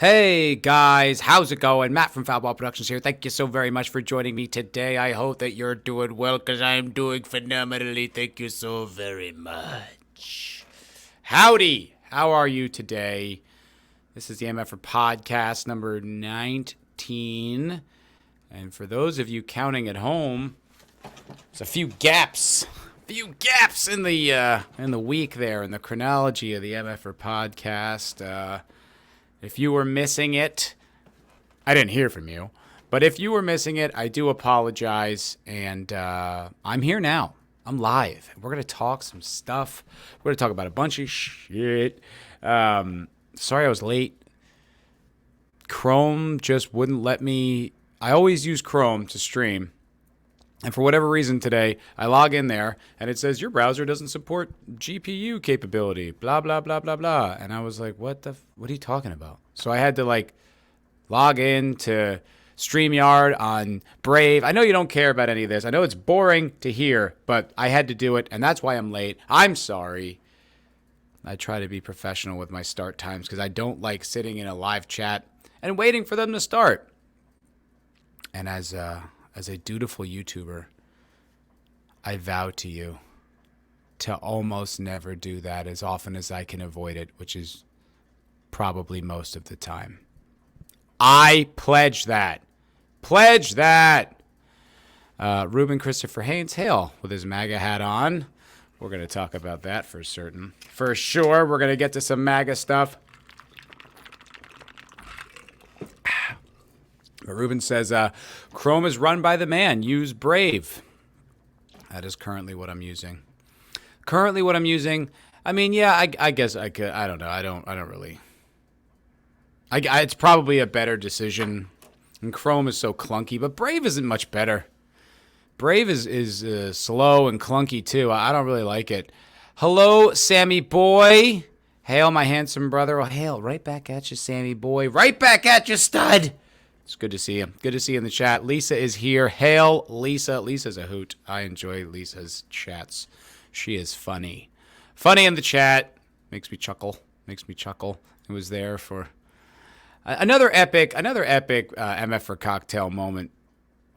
Hey guys, how's it going? Matt from Foulball Productions here. Thank you so very much for joining me today. I hope that you're doing well because I'm doing phenomenally. Thank you so very much. Howdy, how are you today? This is the MFer podcast number 19. And for those of you counting at home, there's a few gaps. In the week there in the chronology of the MFer podcast. If you were missing it, I didn't hear from you. But if you were missing it, I do apologize. And I'm here now. I'm live. We're going to talk some stuff. We're going to talk about a bunch of shit. Sorry I was late. Chrome just wouldn't let me. I always use Chrome to stream. And for whatever reason today, I log in there and it says your browser doesn't support GPU capability, blah, blah, blah, blah, blah. And I was like, what are you talking about? So I had to log in to StreamYard on Brave. I know you don't care about any of this. I know it's boring to hear, but I had to do it. And that's why I'm late. I'm sorry. I try to be professional with my start times because I don't like sitting in a live chat and waiting for them to start. And as a dutiful YouTuber, I vow to you to almost never do that as often as I can avoid it, which is probably most of the time. I pledge that. Ruben Christopher Haynes, hail, with his MAGA hat on. We're going to talk about that for certain. For sure, we're going to get to some MAGA stuff. But Ruben says, Chrome is run by the man. Use Brave. That is currently what I'm using. I mean, yeah, I guess I could. I don't know. I don't really. It's probably a better decision. And Chrome is so clunky, but Brave isn't much better. Brave is slow and clunky too. I don't really like it. Hello, Sammy boy. Hail, my handsome brother. Oh, hail. Right back at you, Sammy boy. Right back at you, stud. It's good to see you. Good to see you in the chat. Lisa is here. Hail, Lisa. Lisa's a hoot. I enjoy Lisa's chats. She is funny. Funny in the chat. Makes me chuckle. It was there for another epic MFer cocktail moment.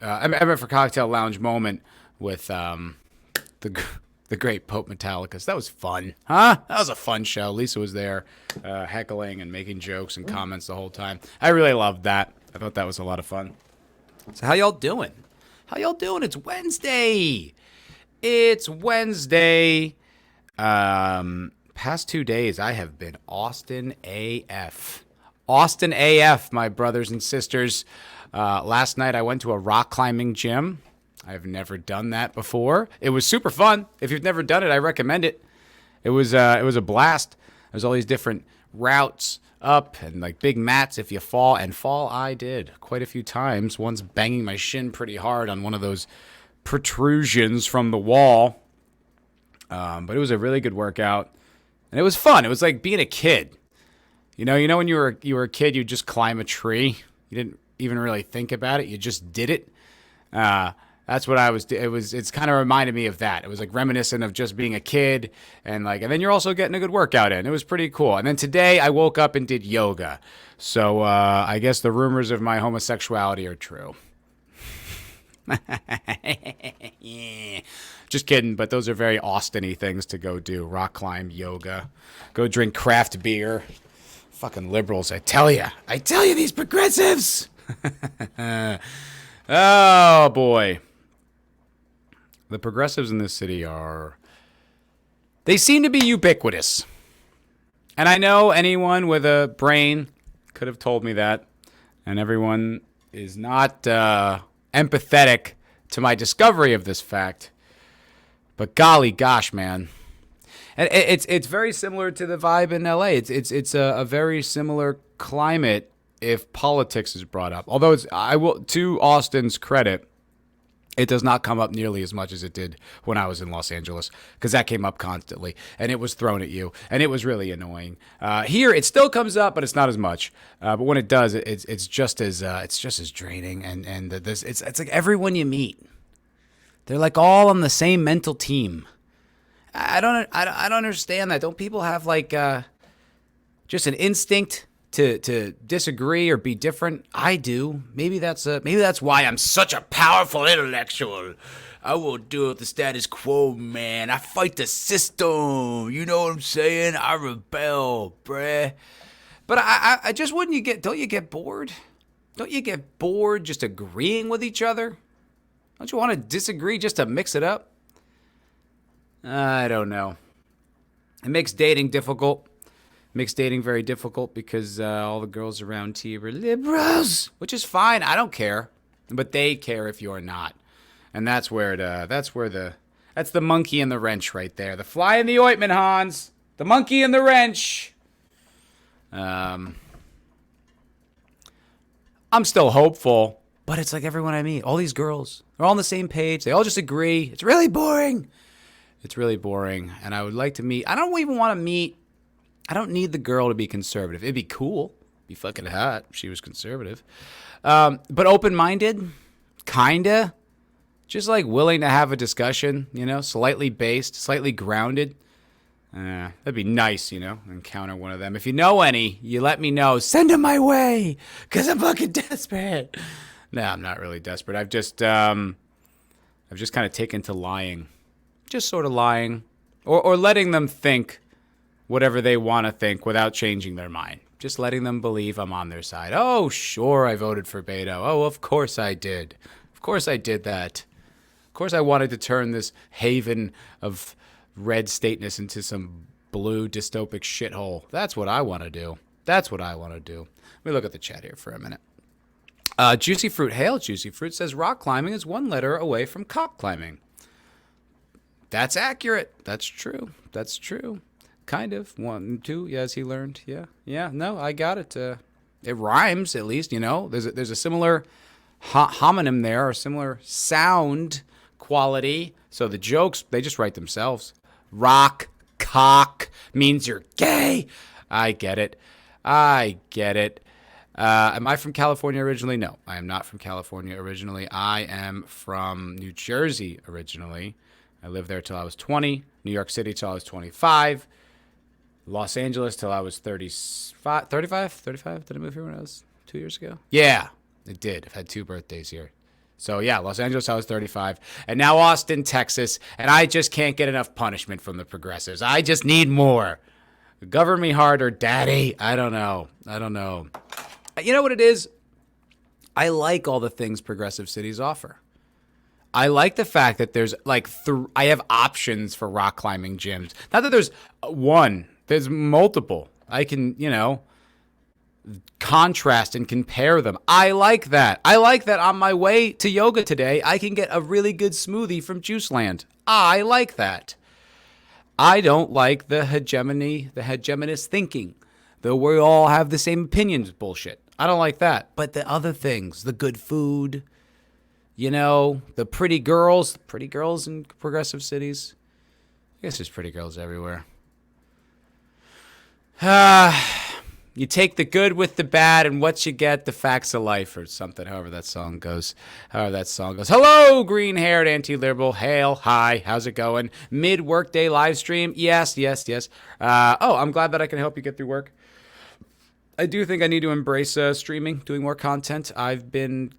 MFer cocktail lounge moment with the great Pope Metallicus. That was fun. Huh? That was a fun show. Lisa was there heckling and making jokes and comments the whole time. I really loved that. I thought that was a lot of fun. So how y'all doing? It's Wednesday. Past 2 days, I have been Austin AF. My brothers and sisters. Last night, I went to a rock climbing gym. I've never done that before. It was super fun. If you've never done it, I recommend it. It was a blast. There's all these different routes up and big mats if you fall. And fall I did quite a few times, once banging my shin pretty hard on one of those protrusions from the wall. But it was a really good workout. And it was fun. It was like being a kid. You know when you were a kid, you just climb a tree. You didn't even really think about it. You just did it. That's what I was. It's kind of reminded me of that. It was reminiscent of just being a kid, and then you're also getting a good workout in. It was pretty cool. And then today I woke up and did yoga. So I guess the rumors of my homosexuality are true. Yeah. Just kidding, but those are very Austin-y things to go do. Rock climb, yoga, go drink craft beer. Fucking liberals, I tell you, these progressives. Oh boy. The progressives in this city they seem to be ubiquitous. And I know anyone with a brain could have told me that. And everyone is not empathetic to my discovery of this fact. But golly gosh, man. And it's very similar to the vibe in LA. It's a very similar climate if politics is brought up. Although to Austin's credit, it does not come up nearly as much as it did when I was in Los Angeles, because that came up constantly and it was thrown at you and it was really annoying. Here it still comes up, but it's not as much. But when it does, it's just as draining. And it's like everyone you meet, they're all on the same mental team. I don't understand that. Don't people have just an instinct to disagree or be different. I do. Maybe that's why I'm such a powerful intellectual. I won't do it the status quo, man. I fight the system. You know what I'm saying? I rebel, bruh. But I just don't you get bored? Don't you get bored just agreeing with each other? Don't you want to disagree just to mix it up? I don't know. It makes dating difficult. Makes dating very difficult because all the girls around here are liberals, which is fine. I don't care, but they care if you're not, and that's the monkey in the wrench right there. The fly in the ointment, Hans. The monkey in the wrench. I'm still hopeful, but it's like everyone I meet, all these girls, they're all on the same page. They all just agree. It's really boring. It's really boring, and I would like to meet. I don't even want to meet. I don't need the girl to be conservative. It'd be cool. It'd be fucking hot if she was conservative. But open-minded, kinda. Just like willing to have a discussion, slightly based, slightly grounded. That'd be nice, encounter one of them. If you know any, you let me know. Send them my way, because I'm fucking desperate. No, I'm not really desperate. I've just kind of taken to lying. Just sort of lying. Or letting them think whatever they want to think without changing their mind. Just letting them believe I'm on their side. Oh, sure, I voted for Beto. Oh, of course I did. Of course I did that. Of course I wanted to turn this haven of red stateness into some blue dystopic shithole. That's what I want to do. That's what I want to do. Let me look at the chat here for a minute. Juicy Fruit, hail Juicy Fruit, says rock climbing is one letter away from cock climbing. That's accurate. That's true. That's true. Kind of. 1, 2. Yes, he learned. Yeah. Yeah. No, I got it. It rhymes at least. There's a similar homonym there, or similar sound quality. So the jokes, they just write themselves. Rock cock means you're gay. I get it. Am I from California originally? No, I am not from California originally. I am from New Jersey originally. I lived there till I was 20. New York City till I was 25. Los Angeles till I was 35. 35? Did I move here when I was 2 years ago? Yeah, it did. I've had 2 birthdays here. So, yeah, Los Angeles, I was 35. And now Austin, Texas. And I just can't get enough punishment from the progressives. I just need more. Govern me harder, daddy. I don't know. You know what it is? I like all the things progressive cities offer. I like the fact that there's I have options for rock climbing gyms. Not that there's one. There's multiple. I can, contrast and compare them. I like that. I like that on my way to yoga today, I can get a really good smoothie from Juiceland. I like that. I don't like the hegemonist thinking, the we all have the same opinions bullshit. I don't like that. But the other things, the good food, the pretty girls in progressive cities. I guess there's pretty girls everywhere. You take the good with the bad, and what you get, the facts of life, or something, however that song goes. Hello, green-haired anti-liberal. Hail, hi, how's it going? Mid-workday live stream? Yes. I'm glad that I can help you get through work. I do think I need to embrace streaming, doing more content. I've been,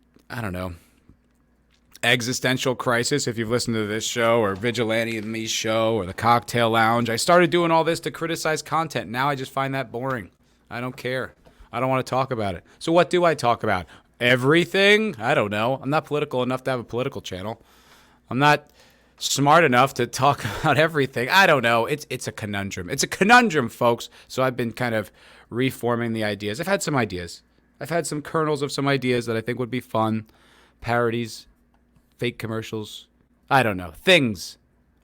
existential crisis, if you've listened to this show, or Vigilante and Me show, or the Cocktail Lounge. I started doing all this to criticize content. Now I just find that boring. I don't care. I don't want to talk about it. So what do I talk about? Everything? I don't know. I'm not political enough to have a political channel. I'm not smart enough to talk about everything. I don't know. It's a conundrum. It's a conundrum, folks. So I've been kind of reforming the ideas. I've had some ideas. I've had some kernels of some ideas that I think would be fun. Parodies. Fake commercials. I don't know. Things.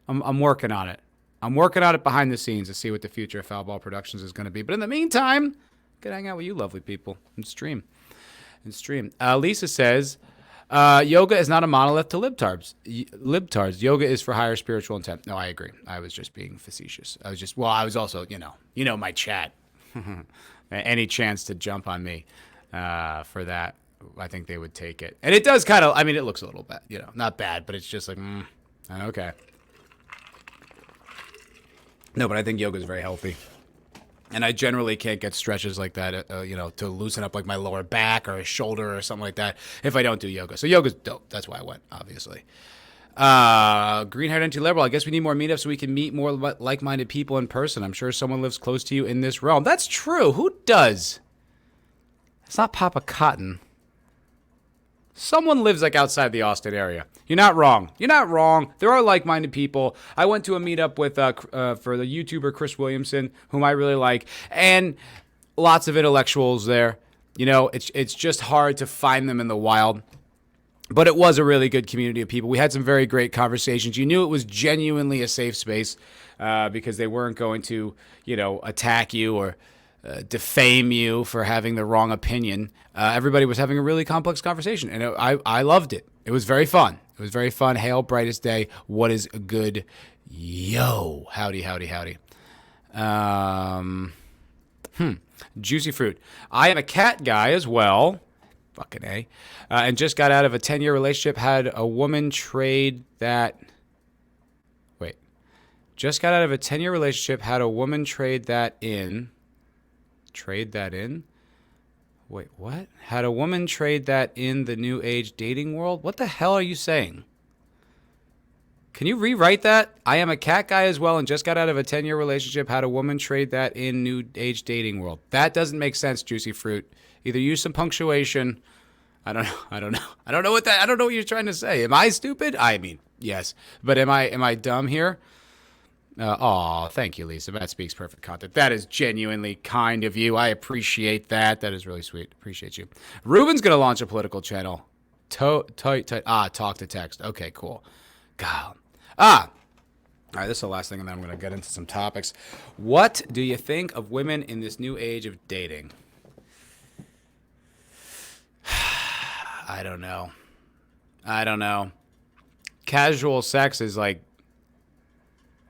I'm working on it. I'm working on it behind the scenes to see what the future of Foul Ball Productions is going to be. But in the meantime, I'm going to hang out with you lovely people and stream. Lisa says, yoga is not a monolith to libtards. Yoga is for higher spiritual intent. No, I agree. I was just being facetious. I was also, my chat. Any chance to jump on me for that. I think they would take it. And it does kind of, it looks a little bad, not bad, but it's just like, okay. No, but I think yoga is very healthy. And I generally can't get stretches like that, to loosen up like my lower back or a shoulder or something like that if I don't do yoga. So yoga's dope. That's why I went, obviously. Green-haired anti-liberal. I guess we need more meetups so we can meet more like-minded people in person. I'm sure someone lives close to you in this realm. That's true. Who does? It's not Papa Cotton. Someone lives like outside the Austin area. You're not wrong. You're not wrong. There are like-minded people. I went to a meetup with for the YouTuber Chris Williamson, whom I really like, and lots of intellectuals there. It's just hard to find them in the wild. But it was a really good community of people. We had some very great conversations. You knew it was genuinely a safe space because they weren't going to, attack you or defame you for having the wrong opinion. Everybody was having a really complex conversation, and I loved it. It was very fun. It was very fun. Hail, brightest day. What is good? Yo. Howdy, howdy, howdy. Juicy fruit. I am a cat guy as well. Fucking A. And just got out of a 10-year relationship. Had a woman trade that... Wait. Just got out of a 10-year relationship. Had a woman trade that in... Trade that in? Wait, what? Had a woman trade that in the new age dating world? What the hell are you saying? Can you rewrite that? I am a cat guy as well and just got out of a 10-year relationship. Had a woman trade that in new age dating world. That doesn't make sense, Juicy Fruit. Either use some punctuation. I don't know. I don't know what you're trying to say. Am I stupid? I mean, yes. But am I dumb here? Thank you, Lisa. That speaks perfect content. That is genuinely kind of you. I appreciate that. That is really sweet. Appreciate you. Ruben's going to launch a political channel. Talk to text. Okay, cool. God. All right, this is the last thing, and then I'm going to get into some topics. What do you think of women in this new age of dating? I don't know. Casual sex is like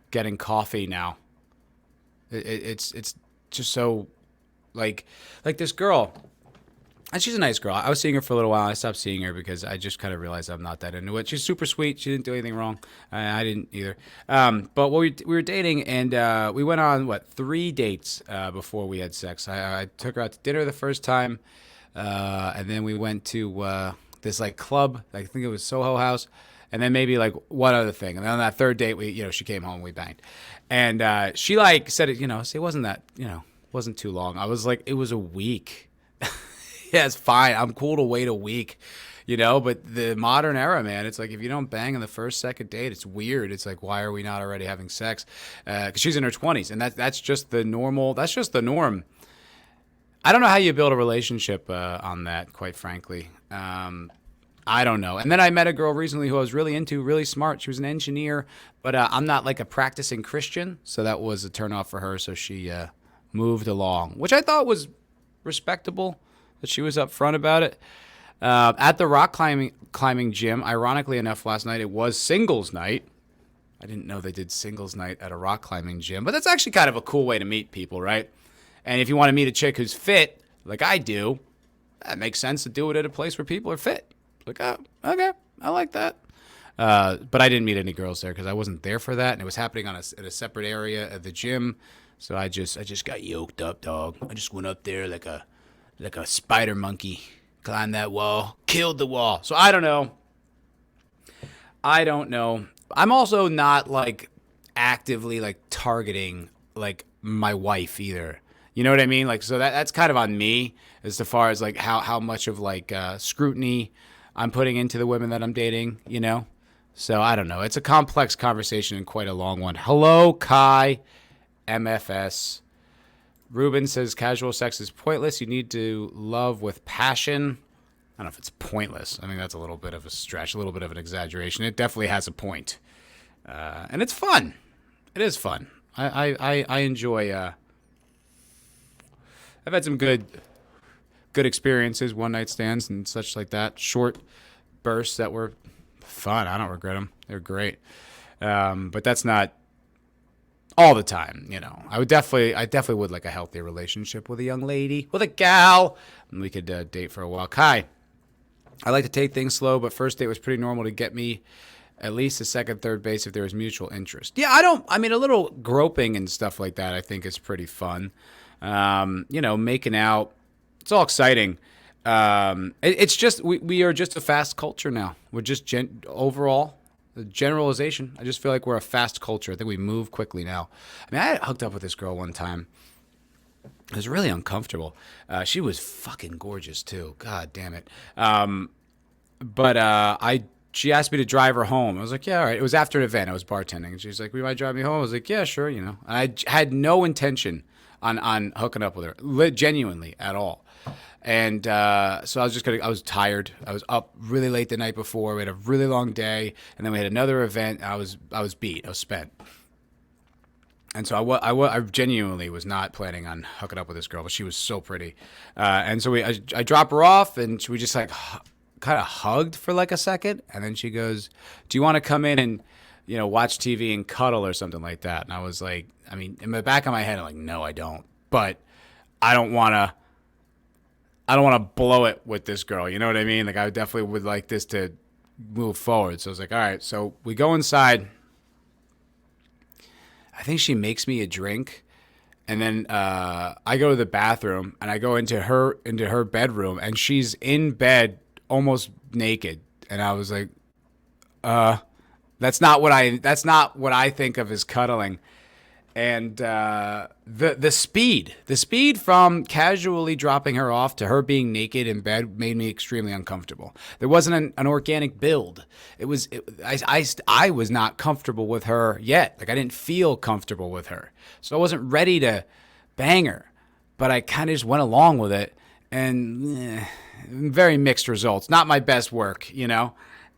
getting coffee now. It's just so like this girl, and she's a nice girl. I was seeing her for a little while. I stopped seeing her because I just kind of realized I'm not that into it. She's super sweet. She didn't do anything wrong. I didn't either. But we were dating, and we went on 3 dates before we had sex. I took her out to dinner the first time, and then we went to this like club. I think it was Soho House. And then maybe like one other thing. And then on that 3rd date, she came home and we banged. And she like said it, it wasn't that, wasn't too long. I was like, it was a week. Yeah, it's fine. I'm cool to wait a week, but the modern era, man, it's like if you don't bang on the first, second date, it's weird. It's like, why are we not already having sex? Because she's in her 20s, and that's just the normal. That's just the norm. I don't know how you build a relationship on that, quite frankly. I don't know. And then I met a girl recently who I was really into, really smart. She was an engineer, but I'm not like a practicing Christian, so that was a turnoff for her. So she moved along, which I thought was respectable that she was upfront about it. At the rock climbing gym, ironically enough, last night it was singles night. I didn't know they did singles night at a rock climbing gym, but that's actually kind of a cool way to meet people, right? And if you want to meet a chick who's fit, like I do, that makes sense to do it at a place where people are fit. Like, oh, okay, I like that. But I didn't meet any girls there because I wasn't there for that, and it was happening in a separate area of the gym. So I just got yoked up, dog. I just went up there like a spider monkey, climbed that wall, killed the wall. So I don't know. I'm also not like actively like targeting like my wife either. You know what I mean? Like, so that's kind of on me as far as like how much of like scrutiny I'm putting into the women that I'm dating, So I don't know. It's a complex conversation and quite a long one. Hello, Kai, MFS. Ruben says casual sex is pointless. You need to love with passion. I don't know if it's pointless. I think that's a little bit of a stretch, a little bit of an exaggeration. It definitely has a point. And it's fun. It is fun. I enjoy... I've had some good experiences, one-night stands and such like that. Short bursts that were fun. I don't regret them. They're great. But that's not all the time, I definitely would like a healthy relationship with a young lady, with a gal, and we could date for a while. Kai, I like to take things slow, but first date was pretty normal to get me at least a second, third base if there was mutual interest. Yeah, a little groping and stuff like that I think is pretty fun. making out. It's all exciting. It's just we are just a fast culture now. We're just overall the generalization. I just feel like we're a fast culture. I think we move quickly now. I mean, I hooked up with this girl one time. It was really uncomfortable. She was fucking gorgeous too. God damn it. She asked me to drive her home. I was like, yeah, all right. It was after an event. I was bartending. And she was like, will you mind driving me home? I was like, yeah, sure. And I had no intention on hooking up with her, genuinely at all. And so I was tired. I was up really late the night before. We had a really long day. And then we had another event. I was beat. I was spent. And so I genuinely was not planning on hooking up with this girl, but she was so pretty. And so I drop her off, and we just like kind of hugged for like a second. And then she goes, do you want to come in and, watch TV and cuddle or something like that? And I was like, I mean, in the back of my head, I'm like, no, I don't. But I don't want to blow it with this girl. You know what I mean? Like, I definitely would like this to move forward. So I was like, all right. So we go inside. I think she makes me a drink, and then I go to the bathroom, and I go into her bedroom, and she's in bed almost naked, and I was like, that's not what I think of as cuddling. And the speed from casually dropping her off to her being naked in bed made me extremely uncomfortable. There wasn't an organic build. I was not comfortable with her yet. Like, I didn't feel comfortable with her, so I wasn't ready to bang her. But I kind of just went along with it, and very mixed results. Not my best work,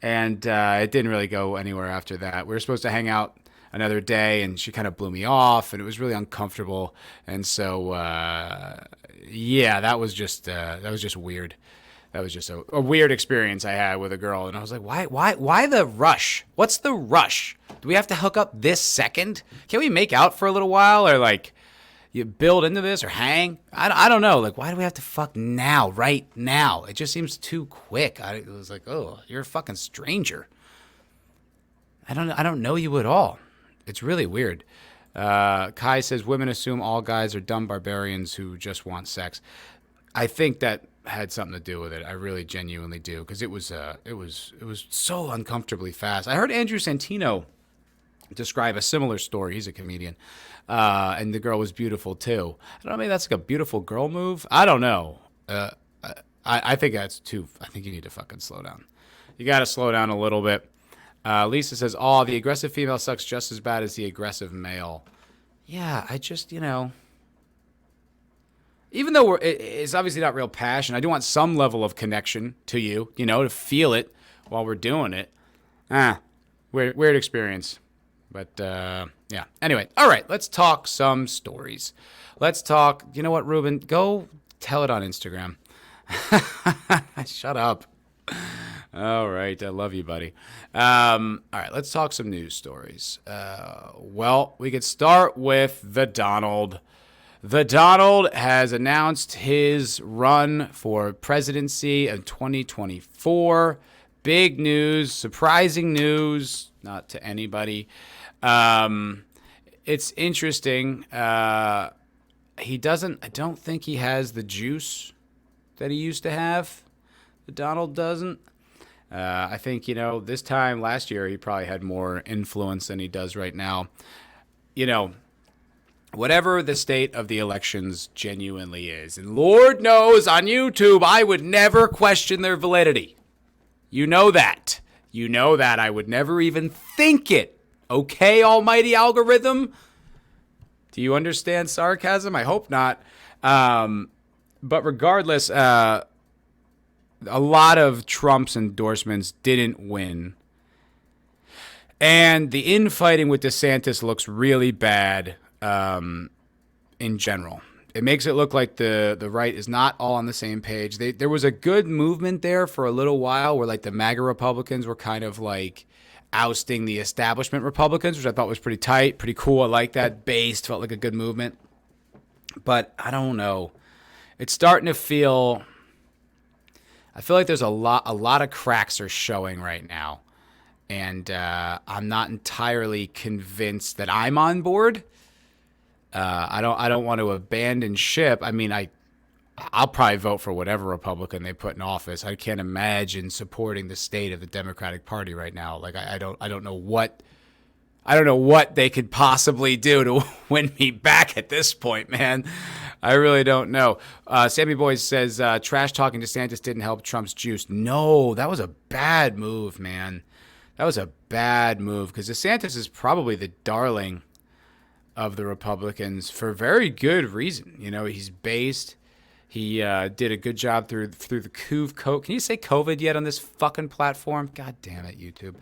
And it didn't really go anywhere after that. We were supposed to hang out another day, and she kind of blew me off, and it was really uncomfortable. And so, that was just weird. That was just a weird experience I had with a girl. And I was like, why the rush? What's the rush? Do we have to hook up this second? Can we make out for a little while, or like you build into this, or hang? I don't know. Like, why do we have to fuck now, right now? It just seems too quick. It was like, oh, you're a fucking stranger. I don't know you at all. It's really weird. Kai says women assume all guys are dumb barbarians who just want sex. I think that had something to do with it. I really genuinely do, because it was so uncomfortably fast. I heard Andrew Santino describe a similar story. He's a comedian, and the girl was beautiful too. I don't know. Maybe that's like a beautiful girl move. I don't know. I think that's too. I think you need to fucking slow down. You got to slow down a little bit. Lisa says, oh, the aggressive female sucks just as bad as the aggressive male. Yeah, I just, even though it's obviously not real passion, I do want some level of connection to you, to feel it while we're doing it. Weird experience. But, yeah. Anyway, all right, let's talk some stories. Let's talk, you know what, Ruben? Go tell it on Instagram. Shut up. All right. I love you, buddy. All right. Let's talk some news stories. Well, we could start with the Donald. The Donald has announced his run for presidency in 2024. Big news, surprising news, not to anybody. It's interesting. I don't think he has the juice that he used to have. The Donald doesn't. I think, this time last year, he probably had more influence than he does right now. Whatever the state of the elections genuinely is, and Lord knows on YouTube, I would never question their validity. You know that. I would never even think it. Okay, almighty algorithm? Do you understand sarcasm? I hope not. But regardless, a lot of Trump's endorsements didn't win. And the infighting with DeSantis looks really bad in general. It makes it look like the right is not all on the same page. There was a good movement there for a little while where like the MAGA Republicans were kind of like ousting the establishment Republicans, which I thought was pretty tight, pretty cool. I like that. Based, felt like a good movement. But I don't know. It's starting to feel... I feel like there's a lot of cracks are showing right now, and I'm not entirely convinced that I'm on board. I don't want to abandon ship. I mean, I'll probably vote for whatever Republican they put in office. I can't imagine supporting the state of the Democratic Party right now. Like I don't know what they could possibly do to win me back at this point, man. I really don't know. Sammy Boys says trash talking DeSantis didn't help Trump's juice. No, that was a bad move, man. That was a bad move because DeSantis is probably the darling of the Republicans for very good reason. You know, he's based. He did a good job through the COVID. Can you say COVID yet on this fucking platform? God damn it, YouTube.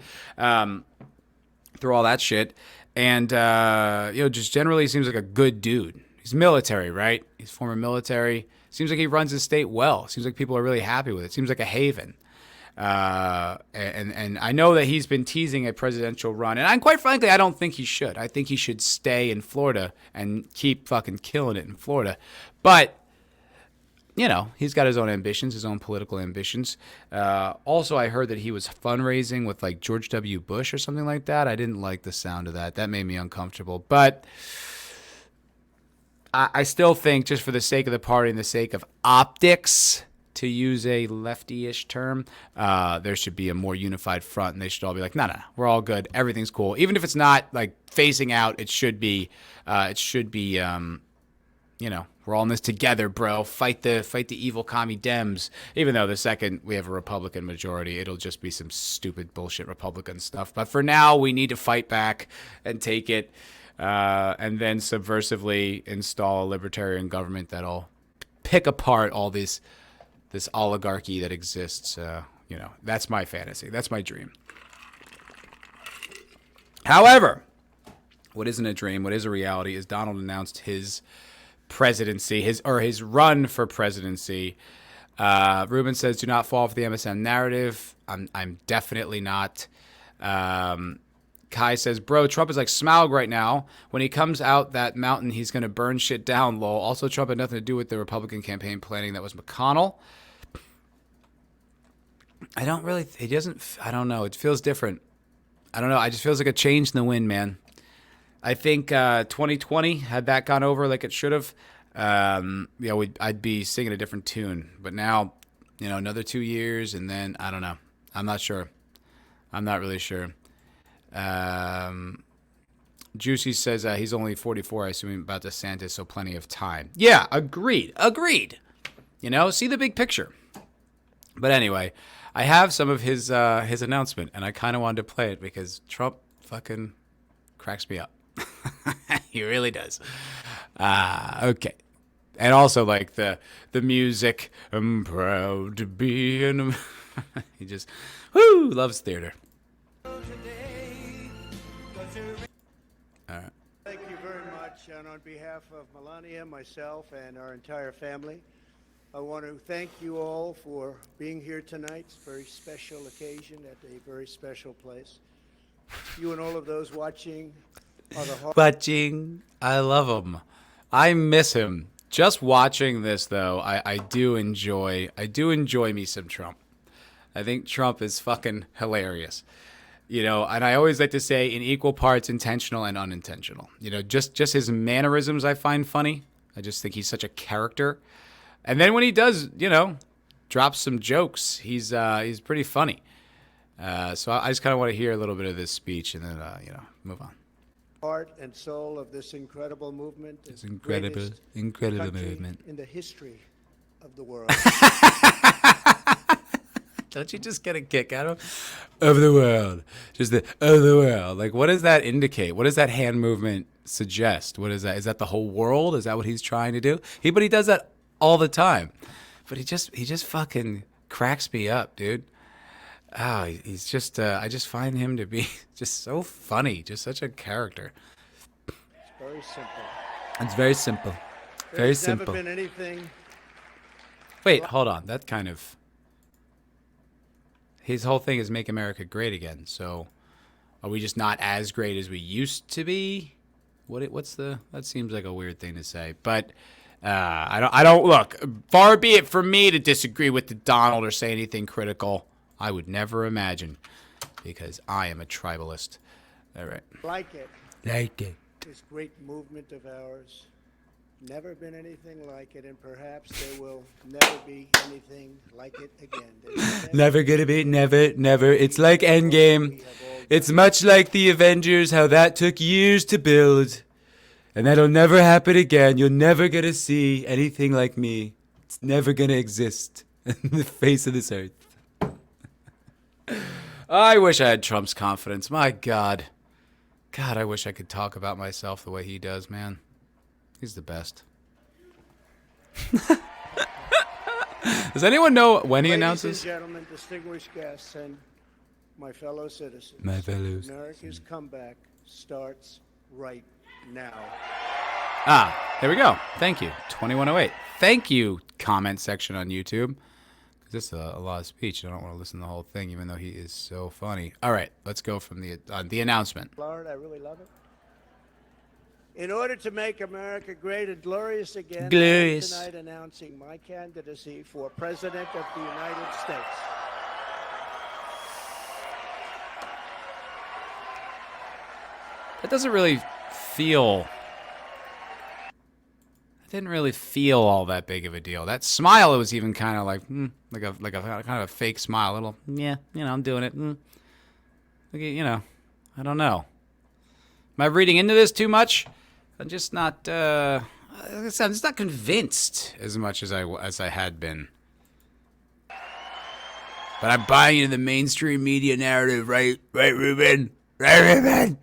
Through all that shit. And, just generally seems like a good dude. He's military, right? He's former military. Seems like he runs his state well. Seems like people are really happy with it. Seems like a haven. And I know that he's been teasing a presidential run. And quite frankly, I don't think he should. I think he should stay in Florida and keep fucking killing it in Florida. But he's got his own ambitions, his own political ambitions. Also, I heard that he was fundraising with like George W. Bush or something like that. I didn't like the sound of that. That made me uncomfortable. But I still think just for the sake of the party and the sake of optics, to use a lefty-ish term, there should be a more unified front, and they should all be like, no, we're all good. Everything's cool. Even if it's not like facing out, it should be, we're all in this together, bro. Fight the evil commie Dems. Even though the second we have a Republican majority, it'll just be some stupid bullshit Republican stuff. But for now, we need to fight back and take it, and then subversively install a libertarian government that'll pick apart all this oligarchy that exists. That's my fantasy. That's my dream. However, what isn't a dream, what is a reality, is Donald announced his presidency, his run for presidency. Ruben says, "Do not fall for the MSM narrative." I'm definitely not. Kai says, "Bro, Trump is like Smaug right now. When he comes out that mountain, he's gonna burn shit down." Lol. Also, Trump had nothing to do with the Republican campaign planning. That was McConnell. I don't really. He doesn't. I don't know. It feels different. I don't know. It just feels like a change in the wind, man. I think 2020, had that gone over like it should have, I'd be singing a different tune. But now, another 2 years, and then, I don't know. I'm not sure. I'm not really sure. Juicy says he's only 44, I assume about DeSantis, so plenty of time. Yeah, agreed. See the big picture. But anyway, I have some of his announcement, and I kind of wanted to play it because Trump fucking cracks me up. He really does. Okay. And also like the music. I'm proud to be in. He just loves theater. All right. Thank you very much. And on behalf of Melania, myself, and our entire family, I want to thank you all for being here tonight. It's a very special occasion at a very special place. You and all of those watching. I love him. I miss him. Just watching this, though, I do enjoy me some Trump. I think Trump is fucking hilarious. And I always like to say in equal parts intentional and unintentional. Just his mannerisms I find funny. I just think he's such a character. And then when he does, drop some jokes, he's pretty funny. So I just kind of want to hear a little bit of this speech and then, move on. Heart and soul of this incredible movement. It's incredible movement in the history of the world. Don't you just get a kick out of the world? Just of the world. Like, what does that indicate? What does that hand movement suggest? What is that? Is that the whole world? Is that what he's trying to do? But he does that all the time. But he just fucking cracks me up, dude. Oh, he's just, I just find him to be just so funny, just such a character. It's very simple. It's very simple. Very simple. There's never been anything. Wait, hold on. That kind of, his whole thing is make America great again. So are we just not as great as we used to be? That seems like a weird thing to say, but I don't look, far be it from me to disagree with the Donald or say anything critical. I would never imagine, because I am a tribalist. All right. Like it. Like it. this great movement of ours. Never been anything like it, and perhaps there will never be anything like it again. There's Never gonna be, never. It's like Endgame. It's much like the Avengers, how that took years to build. And that'll never happen again. You're never gonna see anything like me. It's never gonna exist in the face of this earth. I wish I had Trump's confidence. My God. God, I wish I could talk about myself the way he does, man. He's the best. Does anyone know when he announces? Ladies and gentlemen, distinguished guests, and my fellow citizens. My fellows. America's comeback starts right now. Ah, there we go. Thank you. 2108. Thank you, comment section on YouTube. This is a lot of speech. I don't want to listen to the whole thing, even though he is so funny. All right, let's go from the announcement. Florida, I really love it. In order to make America great and glorious again, Glorious. I am tonight announcing my candidacy for President of the United States. That doesn't really feel... It didn't really feel all that big of a deal. That smile was even kind of like a kind of a fake smile. A little, yeah, I'm doing it. I don't know. Am I reading into this too much? I'm just not. I'm just not convinced as much as I had been. But I'm buying into the mainstream media narrative, right, Ruben? Right, Ruben?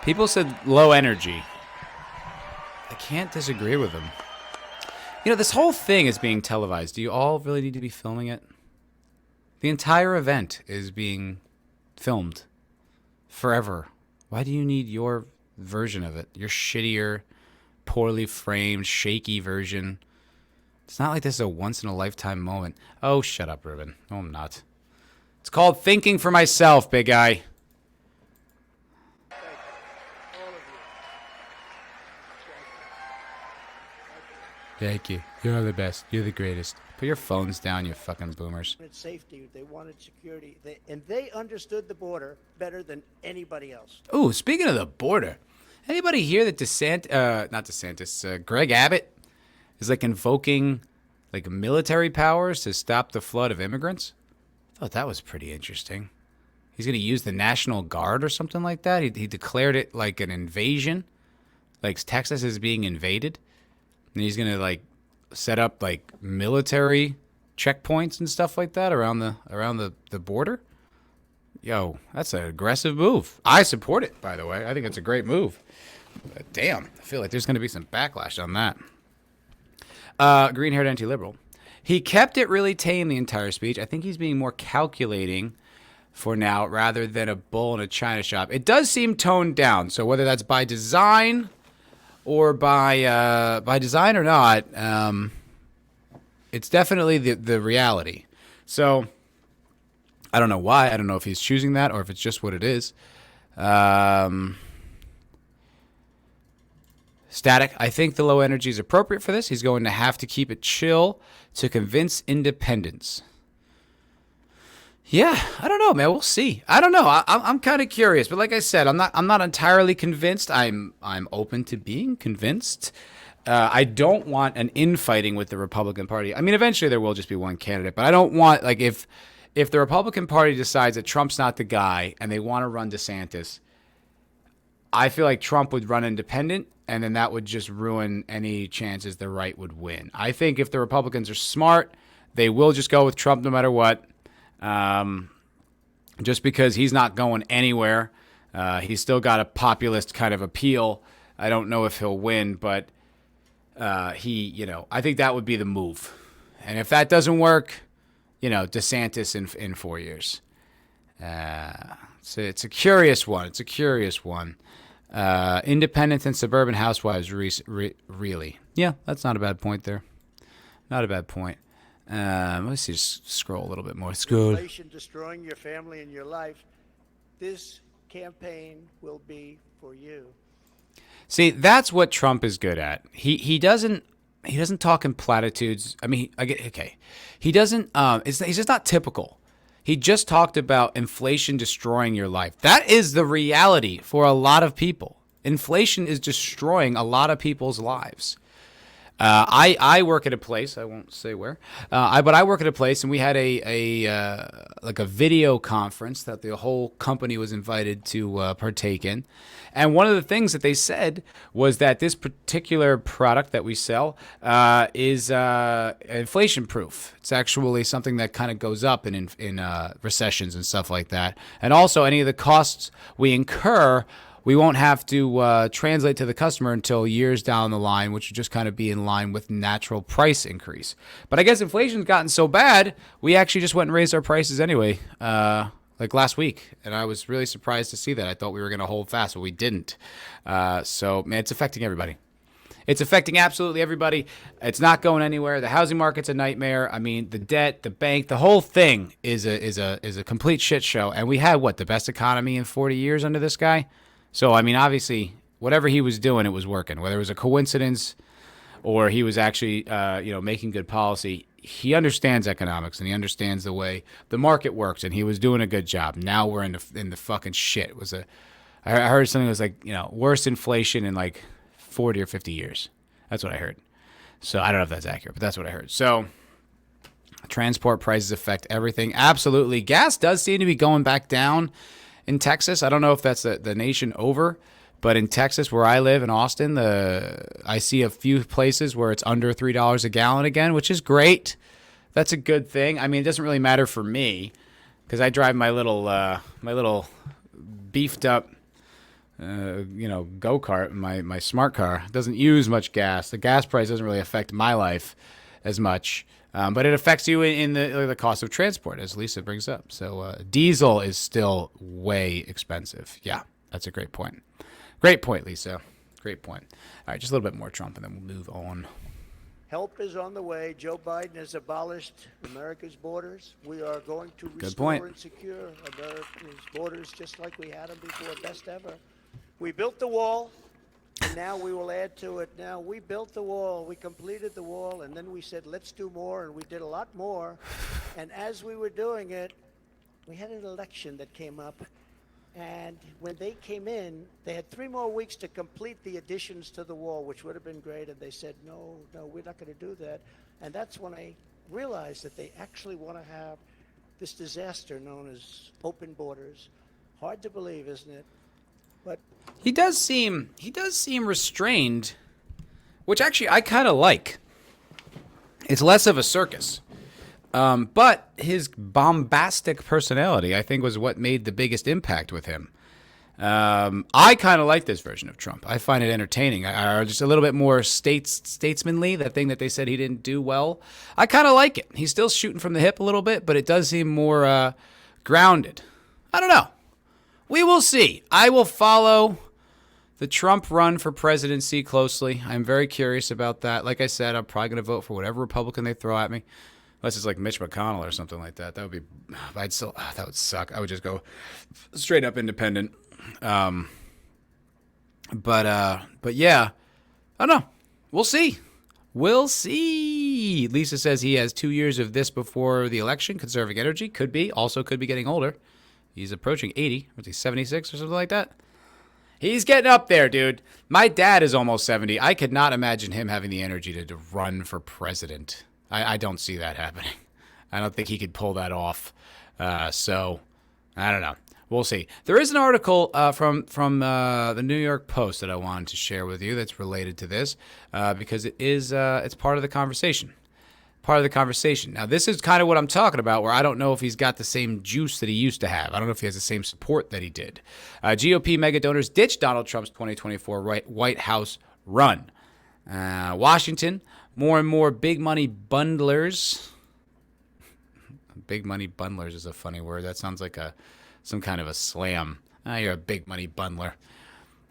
People said low energy. I can't disagree with them. This whole thing is being televised. Do you all really need to be filming it? The entire event is being filmed forever. Why do you need your version of it? Your shittier, poorly framed, shaky version. It's not like this is a once-in-a-lifetime moment. Oh, shut up, Ruben. No, I'm not. It's called thinking for myself, big guy. Thank you. You're the best. You're the greatest. Put your phones down, you fucking boomers. Safety. They wanted security. And they understood the border better than anybody else. Ooh, speaking of the border, anybody hear that Greg Abbott is like invoking like military powers to stop the flood of immigrants? I thought that was pretty interesting. He's going to use the National Guard or something like that. He declared it like an invasion, like Texas is being invaded. And he's going to like set up like military checkpoints and stuff like that around the border. Yo, that's an aggressive move. I support it, by the way. I think it's a great move. But damn, I feel like there's going to be some backlash on that. Green-haired anti-liberal. He kept it really tame the entire speech. I think he's being more calculating for now rather than a bull in a china shop. It does seem toned down. So whether that's by design or by design or not, it's definitely the reality. So I don't know why. I don't know if he's choosing that or if it's just what it is. Static. I think the low energy is appropriate for this. He's going to have to keep it chill to convince independents. Yeah, I don't know, man. We'll see. I don't know. I'm kind of curious, but like I said, I'm not entirely convinced. I'm open to being convinced. I don't want an infighting with the Republican Party. I mean, eventually there will just be one candidate, but I don't want like if the Republican Party decides that Trump's not the guy and they want to run DeSantis, I feel like Trump would run independent, and then that would just ruin any chances the right would win. I think if the Republicans are smart, they will just go with Trump no matter what. Just because he's not going anywhere. He's still got a populist kind of appeal. I don't know if he'll win, but I think that would be the move. And if that doesn't work, DeSantis in 4 years. It's a curious one. It's a curious one. Independents and suburban housewives, really. Yeah, that's not a bad point there. Not a bad point. Let's see, just scroll a little bit more. Scroll. Inflation destroying your family and your life. This campaign will be for you. See, that's what Trump is good at. He doesn't talk in platitudes. I mean, okay. He doesn't. He's just not typical. He just talked about inflation destroying your life. That is the reality for a lot of people. Inflation is destroying a lot of people's lives. I work at a place. I won't say where. But I work at a place, and we had like a video conference that the whole company was invited to partake in. And one of the things that they said was that this particular product that we sell is inflation proof. It's actually something that kind of goes up in recessions and stuff like that. And also, any of the costs we incur, we won't have to translate to the customer until years down the line, which would just kind of be in line with natural price increase. But I guess inflation's gotten so bad, we actually just went and raised our prices anyway, like last week. And I was really surprised to see that. I thought we were going to hold fast, but we didn't. So, man, it's affecting everybody. It's affecting absolutely everybody. It's not going anywhere. The housing market's a nightmare. I mean, the debt, the bank, the whole thing is a complete shit show. And we had, the best economy in 40 years under this guy? So, I mean, obviously, whatever he was doing, it was working. Whether it was a coincidence or he was actually, making good policy, he understands economics and he understands the way the market works, and he was doing a good job. Now we're in the fucking shit. I heard something that was like, worst inflation in like 40 or 50 years. That's what I heard. So I don't know if that's accurate, but that's what I heard. So transport prices affect everything. Absolutely. Gas does seem to be going back down in Texas. I don't know if that's the nation over, but in Texas, where I live in Austin, I see a few places where it's under $3 a gallon again, which is great. That's a good thing. I mean, it doesn't really matter for me because I drive my little beefed up, go-kart, my smart car. It doesn't use much gas. The gas price doesn't really affect my life as much. But it affects you in the cost of transport, as Lisa brings up. So diesel is still way expensive. Yeah, that's a great point. Great point, Lisa. Great point. All right, just a little bit more Trump, and then we'll move on. Help is on the way. Joe Biden has abolished America's borders. We are going to Good restore point. and secure America's borders just like we had them before. Best ever. We built the wall. And now we will add to it. Now, we built the wall, we completed the wall, and then we said, let's do more, and we did a lot more. And as we were doing it, we had an election that came up, and when they came in, they had 3 more weeks to complete the additions to the wall, which would have been great, and they said, no, we're not going to do that. And that's when I realized that they actually want to have this disaster known as open borders. Hard to believe, isn't it? But He does seem restrained, which actually I kind of like. It's less of a circus. But his bombastic personality, I think, was what made the biggest impact with him. I kind of like this version of Trump. I find it entertaining. Just a little bit more statesmanly, that thing that they said he didn't do well. I kind of like it. He's still shooting from the hip a little bit, but it does seem more grounded. I don't know. We will see. I will follow the Trump run for presidency closely. I'm very curious about that. Like I said, I'm probably going to vote for whatever Republican they throw at me. Unless it's like Mitch McConnell or something like that. That would suck. I would just go straight up independent. But yeah, I don't know. We'll see. We'll see. Lisa says he has 2 years of this before the election, conserving energy. Could be. Also could be getting older. He's approaching 80. Was he 76 or something like that? He's getting up there, dude. My dad is almost 70. I could not imagine him having the energy to run for president. I don't see that happening. I don't think he could pull that off. So, I don't know. We'll see. There is an article from the New York Post that I wanted to share with you that's related to this because it's part of the conversation. Now, this is kind of what I'm talking about, where I don't know if he's got the same juice that he used to have. I don't know if he has the same support that he did. GOP mega donors ditched Donald Trump's 2024 White House run. Washington, more and more big money bundlers. Big money bundlers is a funny word. That sounds like some kind of a slam. You're a big money bundler.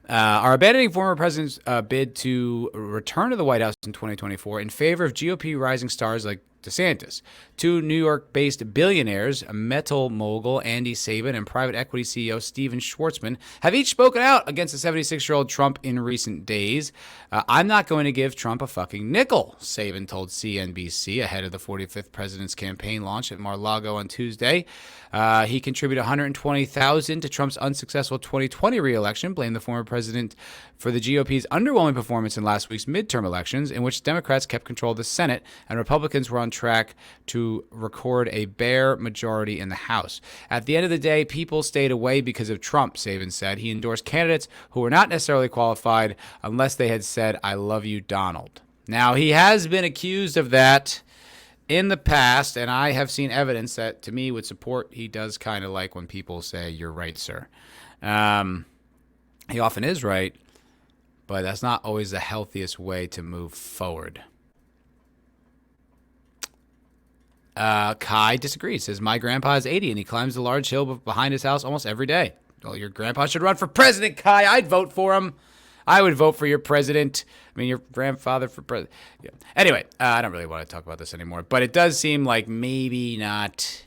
Are abandoning former president's bid to return to the White House in 2024 in favor of GOP rising stars like DeSantis. Two New York-based billionaires, metal mogul Andy Sabin and private equity CEO Steven Schwartzman, have each spoken out against the 76-year-old Trump in recent days. I'm not going to give Trump a fucking nickel, Sabin told CNBC ahead of the 45th president's campaign launch at Mar-a-Lago on Tuesday. He contributed $120,000 to Trump's unsuccessful 2020 re-election, blamed the former president for the GOP's underwhelming performance in last week's midterm elections, in which Democrats kept control of the Senate and Republicans were on track to record a bare majority in the House. At the end of the day, people stayed away because of Trump, Sabin said. He endorsed candidates who were not necessarily qualified unless they had said, "I love you, Donald." Now, he has been accused of that in the past, and I have seen evidence that, to me, would support he does kind of like when people say, "You're right, sir." He often is right, but that's not always the healthiest way to move forward. Kai disagrees. Says, my grandpa is 80 and he climbs the large hill behind his house almost every day. Well, your grandpa should run for president, Kai. I'd vote for him. I would vote for your president. I mean, your grandfather for president. Yeah. Anyway, I don't really want to talk about this anymore, but it does seem like maybe not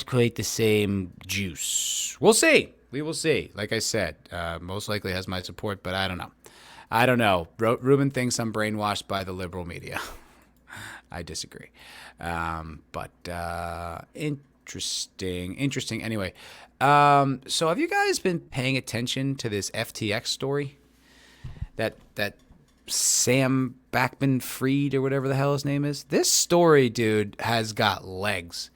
quite the same juice. We'll see. We will see. Like I said, most likely has my support, but I don't know. I don't know. Ruben thinks I'm brainwashed by the liberal media. I disagree. But interesting. Anyway, so have you guys been paying attention to this FTX story? That Sam Bankman-Fried or whatever the hell his name is? This story, dude, has got legs.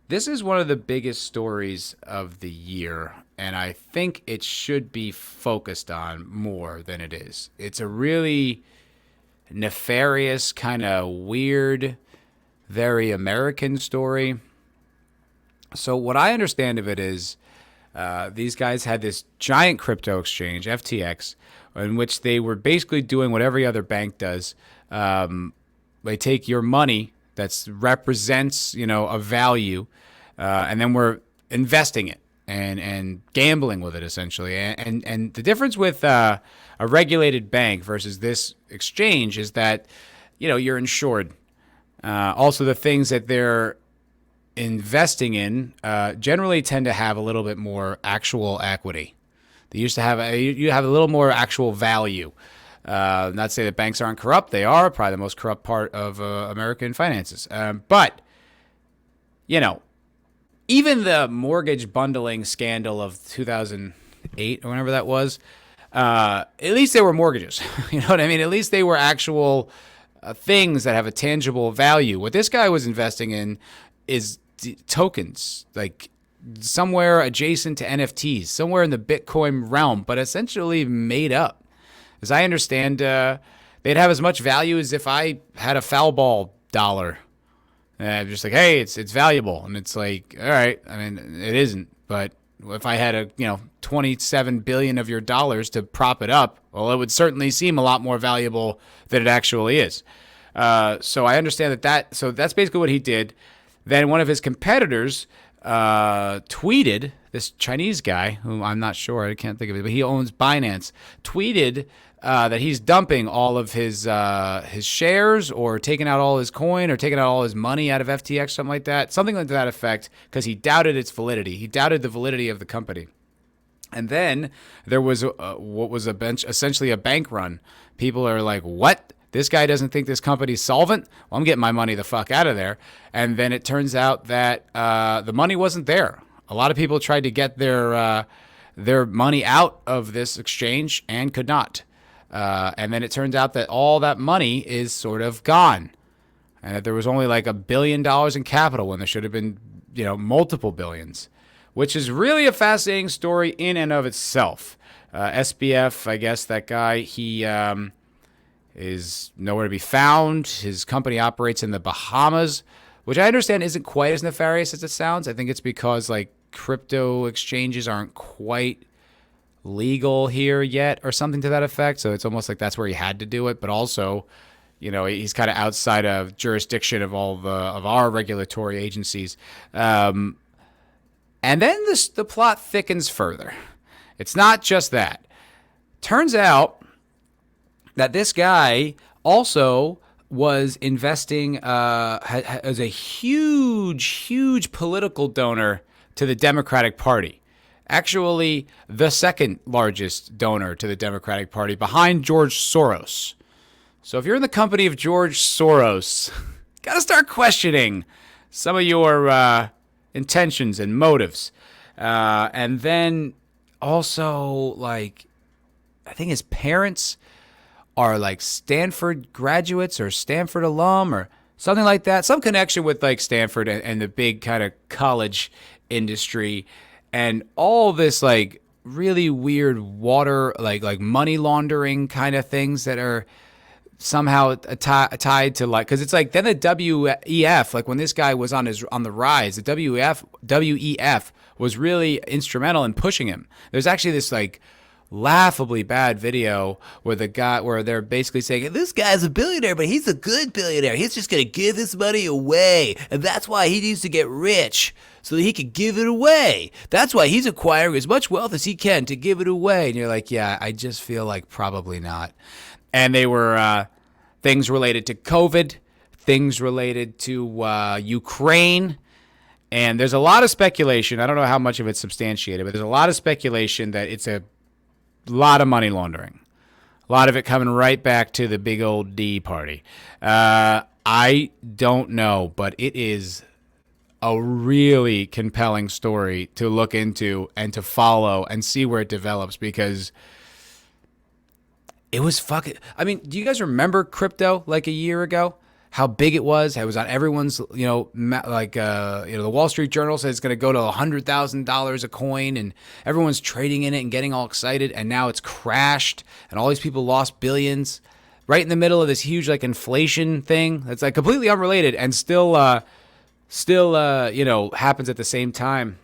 This is one of the biggest stories of the year, and I think it should be focused on more than it is. It's a really nefarious, kind of weird, very American story. So what I understand of it is these guys had this giant crypto exchange, FTX, in which they were basically doing what every other bank does. They take your money that represents, a value, and then we're investing it and gambling with it, essentially. And the difference with a regulated bank versus this exchange is that, you're insured. Also, the things that they're investing in generally tend to have a little bit more actual equity. They used to have you have a little more actual value. Not to say that banks aren't corrupt. They are probably the most corrupt part of American finances. But, even the mortgage bundling scandal of 2008 or whenever that was, at least they were mortgages. You know what I mean? At least they were actual things that have a tangible value. What this guy was investing in is tokens, like somewhere adjacent to NFTs, somewhere in the Bitcoin realm, but essentially made up. As I understand, they'd have as much value as if I had a foul ball dollar. And I'm just like, hey, it's valuable. And it's like, all right, I mean, it isn't. But if I had 27 billion of your dollars to prop it up, well, it would certainly seem a lot more valuable than it actually is. So I understand that. So that's basically what he did. Then one of his competitors tweeted, this Chinese guy, who I'm not sure, I can't think of it, but he owns Binance, tweeted that he's dumping all of his shares or taking out all his coin or taking out all his money out of FTX, something like that effect, because he doubted its validity. He doubted the validity of the company. And then there was what was essentially a bank run. People are like, what? This guy doesn't think this company's solvent? Well, I'm getting my money the fuck out of there. And then it turns out that the money wasn't there. A lot of people tried to get their money out of this exchange and could not. And then it turns out that all that money is sort of gone. And that there was only like $1 billion in capital when there should have been, multiple billions. Which is really a fascinating story in and of itself. SBF, I guess that guy, he is nowhere to be found. His company operates in the Bahamas, which I understand isn't quite as nefarious as it sounds. I think it's because crypto exchanges aren't quite legal here yet or something to that effect. So it's almost like that's where he had to do it. But also, he's kind of outside of jurisdiction of all of our regulatory agencies. And then the plot thickens further. It's not just that. Turns out that this guy also was investing as a huge political donor to the Democratic Party. Actually, the second largest donor to the Democratic Party behind George Soros. So if you're in the company of George Soros, got to start questioning some of your intentions and motives. And then also, like, I think his parents are like Stanford graduates or Stanford alum or something like that. Some connection with like Stanford and the big kind of college industry. And all this like really weird water, like money laundering kind of things that are somehow tied to like, because it's like then the WEF, like when this guy was on the rise, the WEF was really instrumental in pushing him. There's actually this like laughably bad video where they're basically saying this guy's a billionaire, but he's a good billionaire. He's just gonna give this money away, and that's why he needs to get rich so that he can give it away. That's why he's acquiring as much wealth as he can to give it away. And you're like, yeah, I just feel like probably not. And they were things related to COVID, things related to Ukraine. And there's a lot of speculation. I don't know how much of it's substantiated, but there's a lot of speculation that it's a lot of money laundering. A lot of it coming right back to the big old D party. I don't know, but it is a really compelling story to look into and to follow and see where it develops, because it was fucking... I mean, do you guys remember crypto like a year ago? How big it was? It was on everyone's, the Wall Street Journal says it's going to go to $100,000 a coin, and everyone's trading in it and getting all excited, and now it's crashed, and all these people lost billions right in the middle of this huge like inflation thing that's like completely unrelated and still happens at the same time.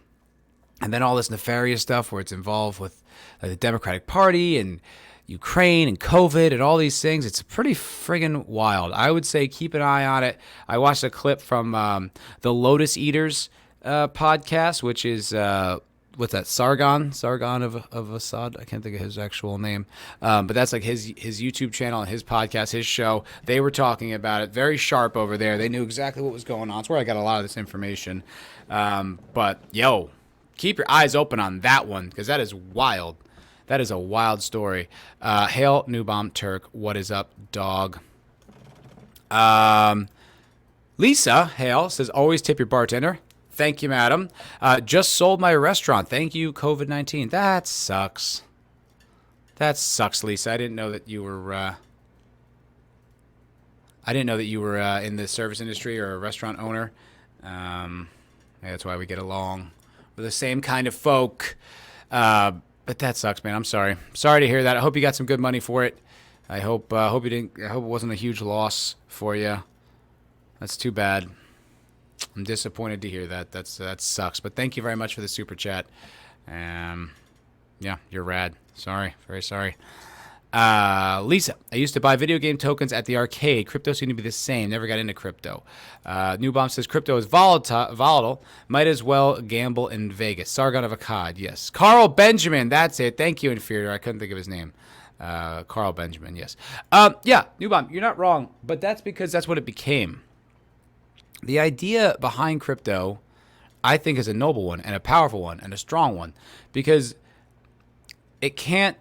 And then all this nefarious stuff where it's involved with like the Democratic Party and Ukraine and COVID and all these things. It's pretty friggin' wild. I would say keep an eye on it. I watched a clip from the Lotus Eaters podcast, which is what's that? Sargon of Assad. I can't think of his actual name, but that's like his YouTube channel and his podcast, his show. They were talking about it. Very sharp over there. They knew exactly what was going on. It's where I got a lot of this information. But yo, keep your eyes open on that one, because that is wild. That is a wild story. Hail, New Bomb Turk. What is up, dog? Lisa, hail, says, always tip your bartender. Thank you, madam. Just sold my restaurant. Thank you, COVID-19. That sucks. That sucks, Lisa. I didn't know that you were... in the service industry or a restaurant owner. That's why we get along. We're the same kind of folk. But that sucks, man. I'm sorry. Sorry to hear that. I hope you got some good money for it. I hope you didn't. I hope it wasn't a huge loss for you. That's too bad. I'm disappointed to hear that. That sucks. But thank you very much for the super chat. Yeah, you're rad. Sorry, very sorry. Lisa, I used to buy video game tokens at the arcade. Crypto seemed to be the same. Never got into crypto. New Bomb says crypto is volatile. Might as well gamble in Vegas. Sargon of Akkad, yes. Carl Benjamin, that's it. Thank you, Inferior. I couldn't think of his name. Carl Benjamin, yes. Yeah, New Bomb, you're not wrong, but that's because that's what it became. The idea behind crypto, I think, is a noble one and a powerful one and a strong one, because it can't...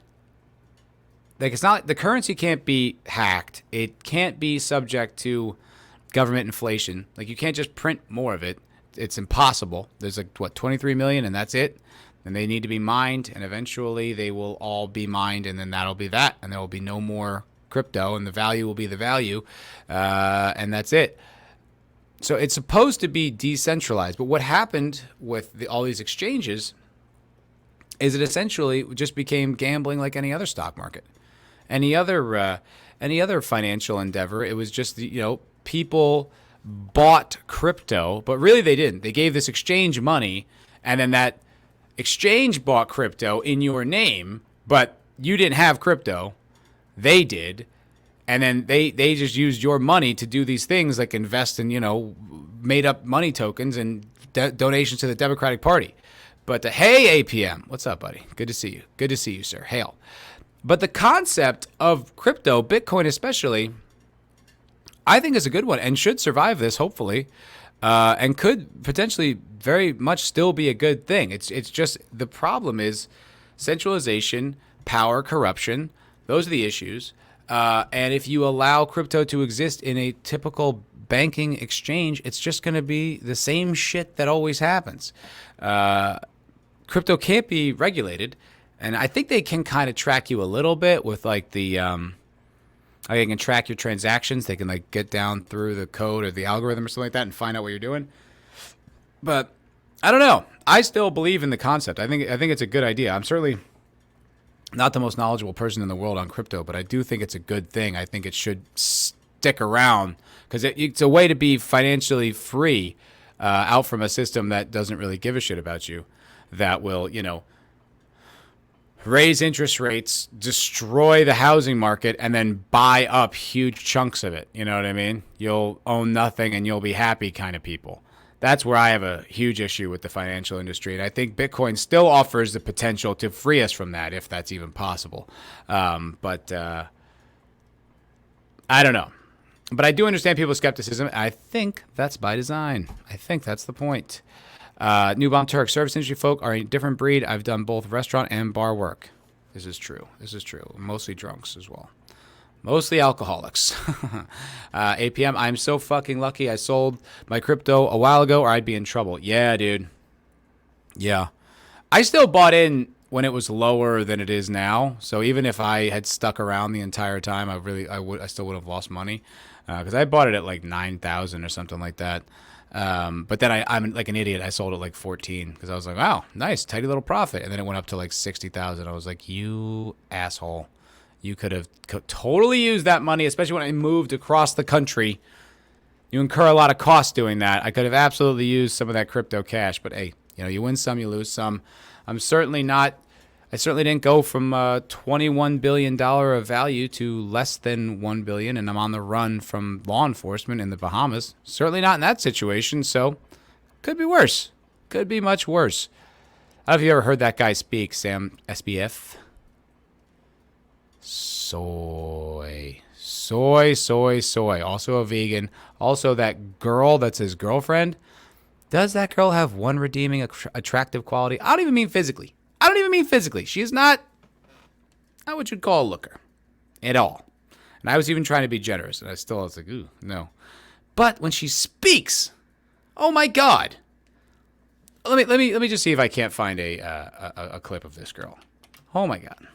Like, it's not, the currency can't be hacked. It can't be subject to government inflation. Like, you can't just print more of it. It's impossible. There's like, 23 million, and that's it. And they need to be mined, and eventually they will all be mined, and then that'll be that. And there will be no more crypto, and the value will be the value, and that's it. So it's supposed to be decentralized. But what happened with all these exchanges is it essentially just became gambling like any other stock market. Any other financial endeavor. It was just, people bought crypto, but really they didn't. They gave this exchange money, and then that exchange bought crypto in your name, but you didn't have crypto. They did. And then they just used your money to do these things like invest in, made up money tokens and donations to the Democratic Party. But hey, APM, what's up, buddy? Good to see you. Good to see you, sir. Hail. But the concept of crypto, Bitcoin especially, I think is a good one and should survive this, hopefully, and could potentially very much still be a good thing. It's just the problem is centralization, power, corruption. Those are the issues. And if you allow crypto to exist in a typical banking exchange, it's just going to be the same shit that always happens. Crypto can't be regulated, and I think they can kind of track you a little bit with like the they can track your transactions. They can like get down through the code or the algorithm or something like that and find out what you're doing. But I don't know. I still believe in the concept. I think it's a good idea. I'm certainly not the most knowledgeable person in the world on crypto, but I do think it's a good thing. I think it should stick around because it's a way to be financially free out from a system that doesn't really give a shit about you, that will, raise interest rates, destroy the housing market, and then buy up huge chunks of it. You know what I mean? You'll own nothing and you'll be happy kind of people. That's where I have a huge issue with the financial industry. And I think Bitcoin still offers the potential to free us from that, if that's even possible. But I don't know. But I do understand people's skepticism. I think that's by design. I think that's the point. New Bomb Turk, service industry folk are a different breed. I've done both restaurant and bar work. This is true. Mostly drunks as well. Mostly alcoholics. APM, I'm so fucking lucky I sold my crypto a while ago or I'd be in trouble. Yeah, dude. Yeah. I still bought in when it was lower than it is now. So even if I had stuck around the entire time, I still would have lost money. Because I bought it at like 9,000 or something like that. But then I'm like an idiot. I sold it like 14 because I was like, wow, nice, tidy little profit. And then it went up to like 60,000. I was like, you asshole. You could have totally used that money, especially when I moved across the country. You incur a lot of costs doing that. I could have absolutely used some of that crypto cash. But hey, you win some, you lose some. I certainly didn't go from $21 billion of value to less than $1 billion, and I'm on the run from law enforcement in the Bahamas. Certainly not in that situation, so could be worse. Could be much worse. I don't know if you ever heard that guy speak, Sam SBF. Soy. Also a vegan. Also that girl that's his girlfriend. Does that girl have one redeeming attractive quality? I don't even mean physically. She is not what you'd call a looker at all. And I was even trying to be generous, and I was like, ooh, no. But when she speaks, oh my God. Let me just see if I can't find a clip of this girl. Oh my God.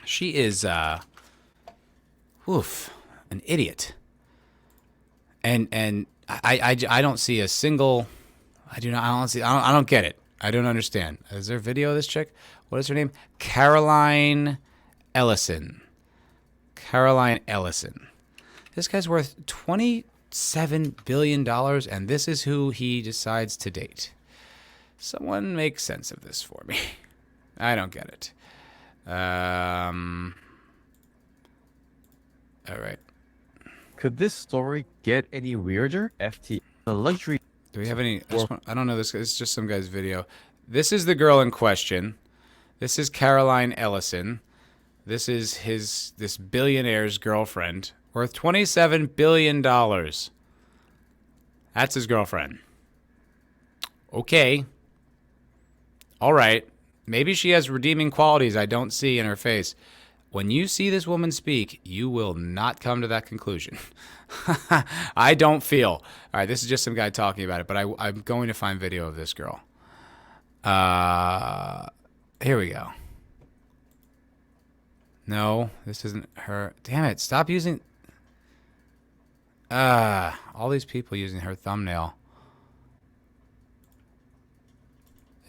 She is an idiot. And I don't see a single. I don't get it. I don't understand. Is there a video of this chick? What is her name? Caroline Ellison. This guy's worth $27 billion, and this is who he decides to date. Someone make sense of this for me. I don't get it. All right. Could this story get any weirder? FTX, the luxury. Do we have any? I don't know this. It's just some guy's video. This is the girl in question. This is Caroline Ellison. This is this billionaire's girlfriend, worth $27 billion. That's his girlfriend. Okay. All right. Maybe she has redeeming qualities I don't see in her face. When you see this woman speak, you will not come to that conclusion. I don't feel. All right, this is just some guy talking about it, but I'm going to find video of this girl. Here we go. No, this isn't her. Damn it, stop using... all these people using her thumbnail.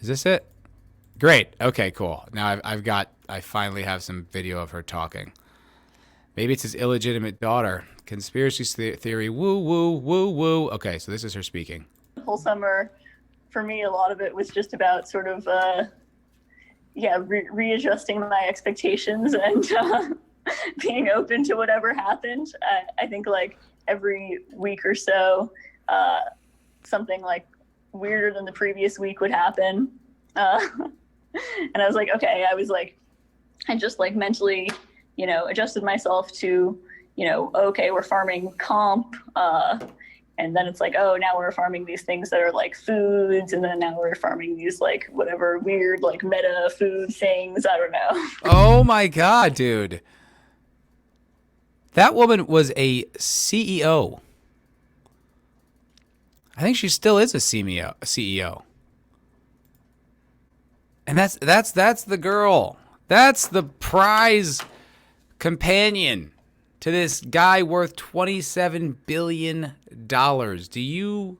Is this it? Great. Okay, cool. Now I finally have some video of her talking. Maybe it's his illegitimate daughter. Conspiracy theory. Woo, woo, woo, woo. Okay, so this is her speaking. The whole summer, for me, a lot of it was just about sort of, readjusting my expectations and being open to whatever happened. I think like every week or so, something like weirder than the previous week would happen. And I was like, okay, I just like mentally, adjusted myself to, okay, we're farming comp, and then it's like, oh, now we're farming these things that are like foods, and then now we're farming these like whatever weird like meta food things. I don't know. Oh my God, dude. That woman was a CEO. I think she still is a CEO. And that's the girl. That's the prize companion to this guy worth $27 billion. Do you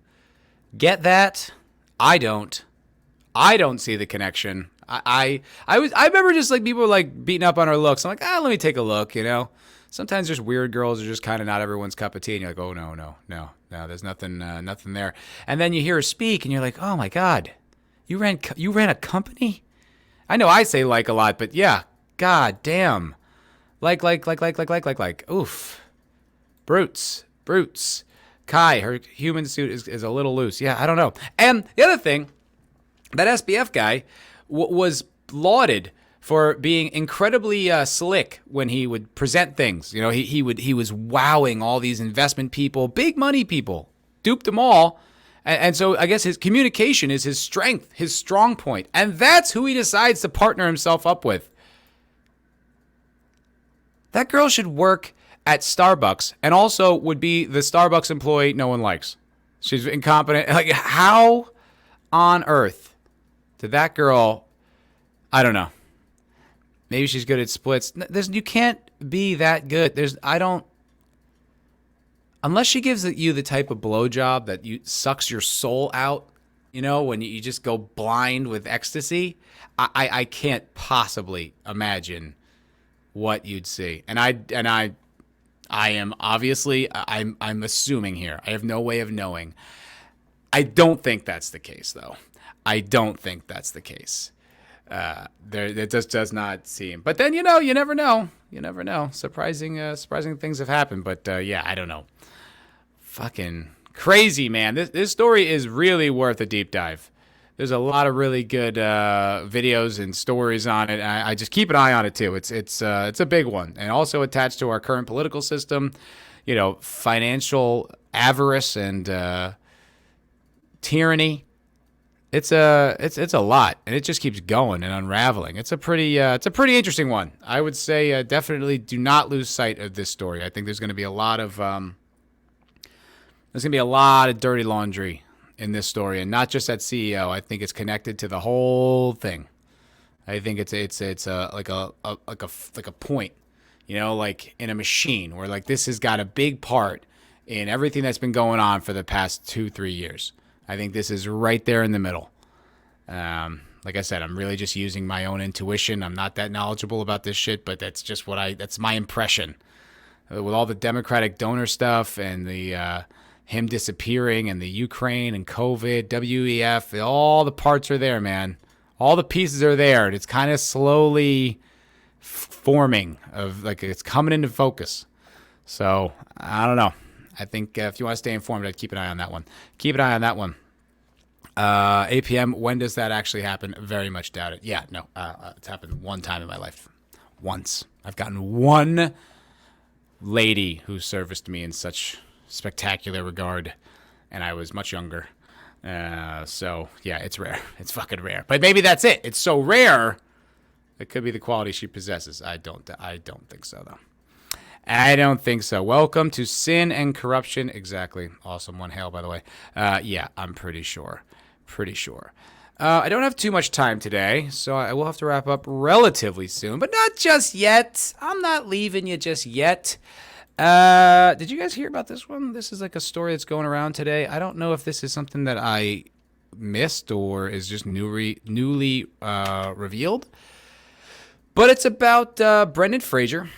get that? I don't. I don't see the connection. I remember just like people were like beating up on her looks. I'm like, let me take a look, Sometimes just weird girls are just kind of not everyone's cup of tea, and you're like, oh no, there's nothing there. And then you hear her speak, and you're like, oh my God, you ran a company? I know I say like a lot, but yeah, God damn, like, oof, brutes. Kai, her human suit is a little loose. Yeah, I don't know. And the other thing, that SBF guy was lauded for being incredibly slick when he would present things. He was wowing all these investment people, big money people, duped them all. And so I guess his communication is his strength, his strong point. And that's who he decides to partner himself up with. That girl should work at Starbucks and also would be the Starbucks employee no one likes. She's incompetent. Like, how on earth did that girl, I don't know. Maybe she's good at splits. You can't be that good. Unless she gives you the type of blowjob that sucks your soul out, when you just go blind with ecstasy, I can't possibly imagine what you'd see. And I am obviously, I'm assuming here. I have no way of knowing. I don't think that's the case, though. I don't think that's the case. It just does not seem. But then, you never know. You never know. Surprising things have happened. But yeah, I don't know. Fucking crazy, man. This story is really worth a deep dive. There's a lot of really good videos and stories on it. I just keep an eye on it too. It's a big one, and also attached to our current political system. Financial avarice and tyranny. It's a lot, and it just keeps going and unraveling. It's a pretty interesting one. I would say definitely do not lose sight of this story. I think there's going to be a lot of dirty laundry in this story, and not just that CEO. I think it's connected to the whole thing. I think it's like a point, like in a machine where like this has got a big part in everything that's been going on for the past 2-3 years. I think this is right there in the middle. Like I said, I'm really just using my own intuition. I'm not that knowledgeable about this shit, but that's just that's my impression. With all the Democratic donor stuff and the him disappearing and the Ukraine and COVID, WEF, all the parts are there, man. All the pieces are there, and it's kind of slowly forming of like it's coming into focus. So I don't know. I think if you want to stay informed, I'd keep an eye on that one. 8 p.m. When does that actually happen? Very much doubt it. Yeah, no. It's happened one time in my life. Once. I've gotten one lady who serviced me in such spectacular regard, and I was much younger. So, yeah, it's rare. It's fucking rare. But maybe that's it. It's so rare, it could be the quality she possesses. I don't think so, though. I don't think so. Welcome to Sin and Corruption. Exactly. Awesome one. Hail, by the way. Yeah, I'm pretty sure. I don't have too much time today, so I will have to wrap up relatively soon, but not just yet. I'm not leaving you just yet. Did you guys hear about this one? This is like a story that's going around today. I don't know if this is something that I missed or is just newly revealed, but it's about Brendan Fraser,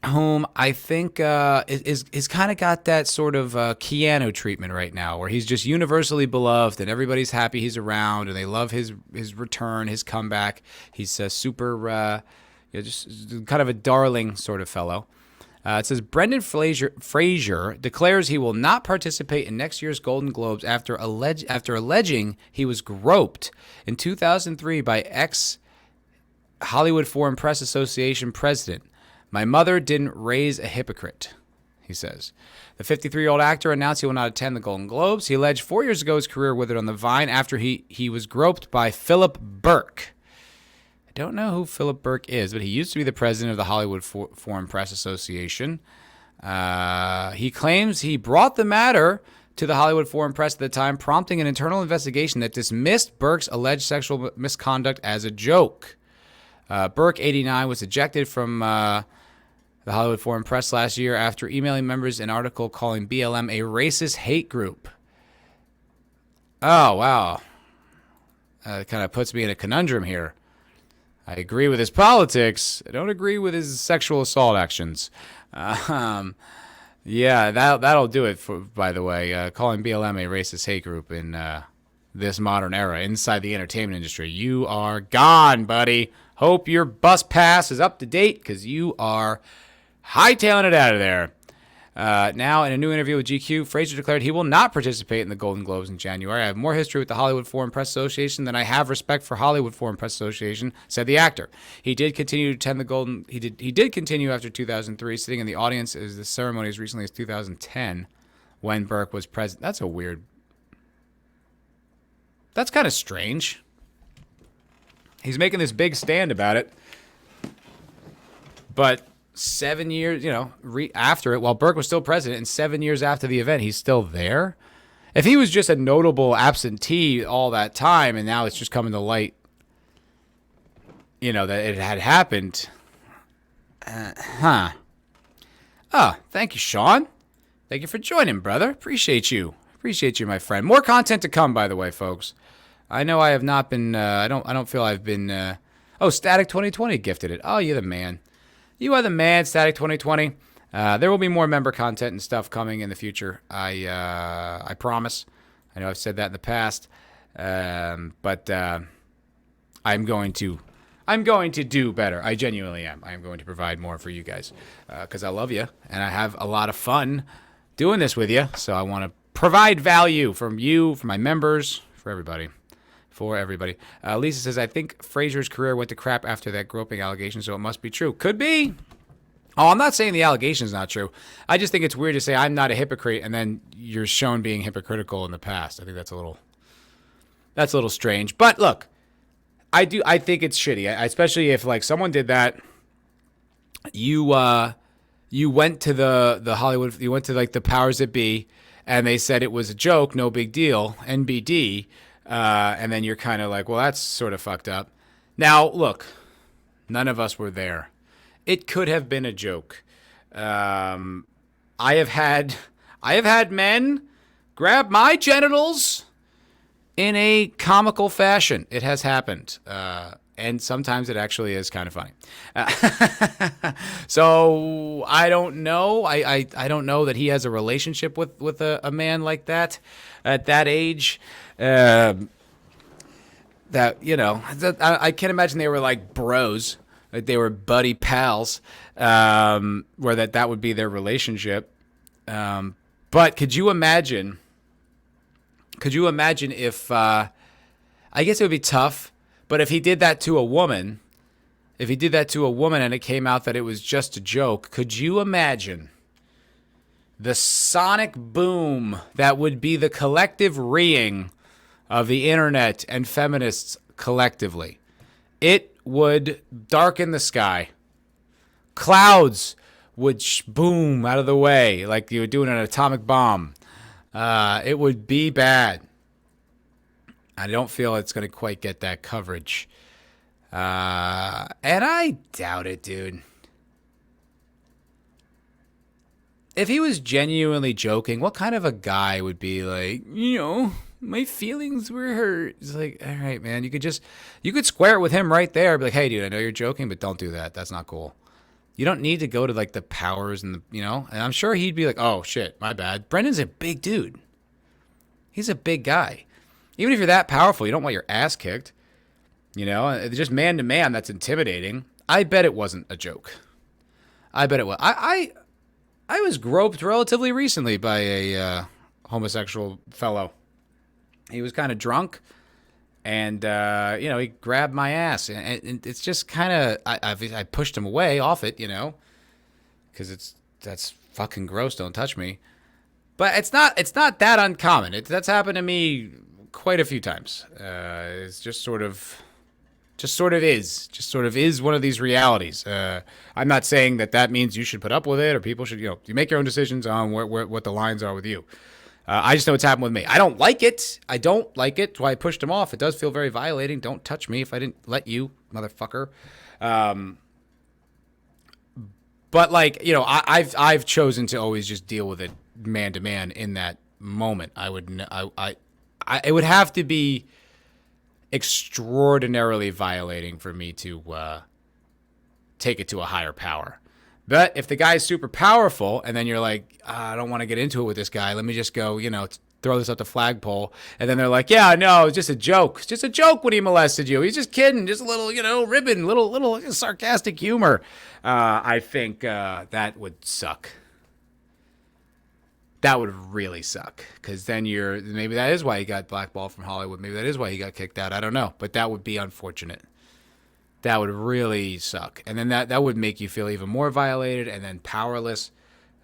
whom I think is kind of got that sort of Keanu treatment right now, where he's just universally beloved and everybody's happy he's around and they love his return, his comeback. He's super, just kind of a darling sort of fellow. It says Brendan Fraser declares he will not participate in next year's Golden Globes after alleging he was groped in 2003 by ex-Hollywood Foreign Press Association president My mother didn't raise a hypocrite, he says. The 53-year-old actor announced he will not attend the Golden Globes. He alleged 4 years ago his career withered on the vine after he was groped by Philip Burke. I don't know who Philip Burke is, but he used to be the president of the Hollywood Foreign Press Association. He claims he brought the matter to the Hollywood Foreign Press at the time, prompting an internal investigation that dismissed Burke's alleged sexual misconduct as a joke. Burke, 89, was ejected from the Hollywood Foreign Press last year after emailing members an article calling BLM a racist hate group. Oh, wow. Kind of puts me in a conundrum here. I agree with his politics. I don't agree with his sexual assault actions. Yeah, that'll do it, by the way. Calling BLM a racist hate group in this modern era inside the entertainment industry. You are gone, buddy. Hope your bus pass is up to date because you are hightailing it out of there. Now, in a new interview with GQ, Frasier declared he will not participate in the Golden Globes in January. I have more history with the Hollywood Foreign Press Association than I have respect for Hollywood Foreign Press Association, said the actor. He did continue to attend the Golden. He did continue after 2003, sitting in the audience as the ceremony as recently as 2010, when Burke was president. That's a weird. That's kind of strange. He's making this big stand about it, but 7 years, after it, while Burke was still president, and 7 years after the event, he's still there. If he was just a notable absentee all that time, and now it's just coming to light, that it had happened. Oh, thank you, Sean. Thank you for joining, brother. Appreciate you, my friend. More content to come, by the way, folks. I know I have not been. I don't feel I've been. Static 2020 gifted it. Oh, you're the man. You are the man, Static 2020. There will be more member content and stuff coming in the future. I promise. I know I've said that in the past, but I'm going to do better. I genuinely am. I am going to provide more for you guys because I love you and I have a lot of fun doing this with you. So I want to provide value from you, for my members, for everybody. Lisa says, I think Frasier's career went to crap after that groping allegation, so it must be true. Could be. Oh, I'm not saying the allegation is not true. I just think it's weird to say I'm not a hypocrite and then you're shown being hypocritical in the past. I think that's a little strange. But look, I think it's shitty, especially if like someone did that. You went to the Hollywood, you went to like the powers that be, and they said it was a joke, no big deal, NBD. And then you're kind of like, well, that's sort of fucked up. Now, look, none of us were there. It could have been a joke. I have had men grab my genitals in a comical fashion. It has happened. And sometimes it actually is kind of funny. So I don't know. I don't know that he has a relationship with a man like that at that age. I can't imagine they were like bros, like they were buddy pals, where that would be their relationship. But could you imagine if, I guess it would be tough, but if he did that to a woman, and it came out that it was just a joke, could you imagine the sonic boom that would be the collective reeing of the internet and feminists collectively? It would darken the sky. Clouds would boom out of the way like you were doing an atomic bomb. It would be bad. I don't feel it's going to quite get that coverage. And I doubt it, dude. If he was genuinely joking, what kind of a guy would be like, my feelings were hurt? It's like, all right, man, you could square it with him right there. Be like, hey, dude, I know you're joking, but don't do that. That's not cool. You don't need to go to like the powers and and I'm sure he'd be like, oh shit, my bad. Brendan's a big dude. He's a big guy. Even if you're that powerful, you don't want your ass kicked. Just man to man, that's intimidating. I bet it wasn't a joke. I bet it was. I was groped relatively recently by a homosexual fellow. He was kind of drunk, and he grabbed my ass, and it's just kind of I pushed him away off it, because that's fucking gross. Don't touch me. But it's not that uncommon. That's happened to me quite a few times. It's just sort of is one of these realities. I'm not saying that means you should put up with it or people should, you make your own decisions on what the lines are with you. I just know it's happened with me. I don't like it. That's why I pushed him off. It does feel very violating. Don't touch me if I didn't let you, motherfucker. But like, I've chosen to always just deal with it man to man in that moment. It would have to be extraordinarily violating for me to take it to a higher power. But if the guy's super powerful and then you're like, I don't want to get into it with this guy, let me just go, throw this up the flagpole, and then they're like, yeah, no, it's just a joke. It's just a joke when he molested you. He's just kidding, just a little, ribbon, little sarcastic humor. I think that would suck. That would really suck, because then maybe that is why he got blackballed from Hollywood. Maybe that is why he got kicked out. I don't know, but that would be unfortunate. That would really suck, and then that would make you feel even more violated and then powerless.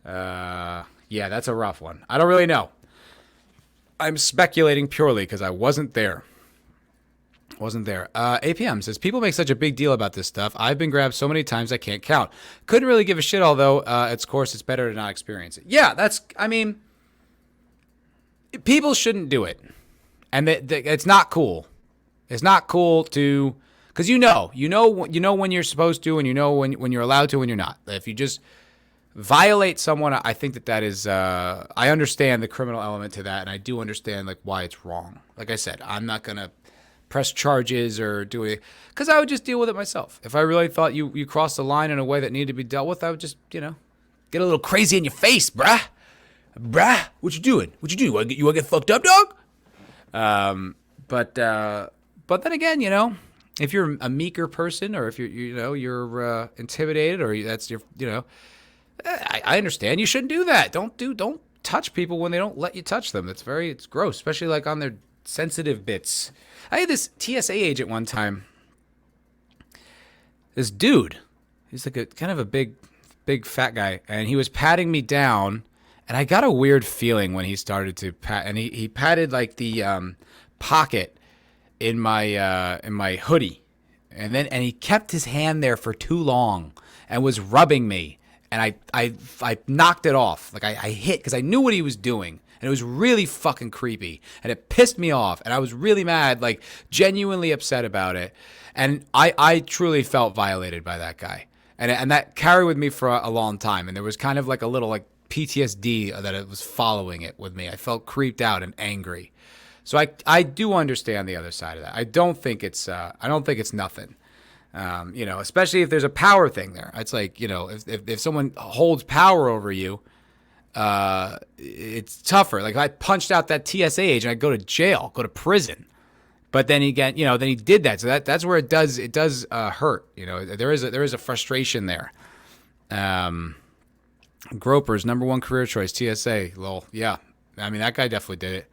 Yeah, that's a rough one. I don't really know. I'm speculating purely because I wasn't there. APM says, people make such a big deal about this stuff. I've been grabbed so many times I can't count. Couldn't really give a shit, although, of course, it's better to not experience it. Yeah, people shouldn't do it. And it's not cool. It's not cool to, because you know when you're supposed to, and you know when you're allowed to and you're not. If you just violate someone, I think that is, I understand the criminal element to that, and I do understand like why it's wrong. Like I said, I'm not going to press charges or do it, because I would just deal with it myself. If I really thought you crossed the line in a way that needed to be dealt with, I would just, get a little crazy in your face, bruh. What you doing? You want to get fucked up, dog? But then again, if you're a meeker person, or if you're intimidated, or that's your, I understand. You shouldn't do that. Don't touch people when they don't let you touch them. It's gross, especially like on their sensitive bits. I had this TSA agent one time. This dude, he's like a kind of a big fat guy, and he was patting me down, and I got a weird feeling when he started to pat, and he patted like the pocket in my hoodie, and he kept his hand there for too long and was rubbing me, and I knocked it off. Like I hit, because I knew what he was doing. And it was really fucking creepy. And it pissed me off. And I was really mad, like genuinely upset about it. And I truly felt violated by that guy. And that carried with me for a long time. And there was kind of like a little like PTSD that it was following it with me. I felt creeped out and angry. So I do understand the other side of that. I don't think it's nothing. Especially if there's a power thing there. It's like, if someone holds power over you, it's tougher. Like if I punched out that TSA agent, I'd go to jail, go to prison. But then then he did that. So that's where it does hurt. There is a frustration there. Gropers, number one career choice, TSA. Lol. Yeah. That guy definitely did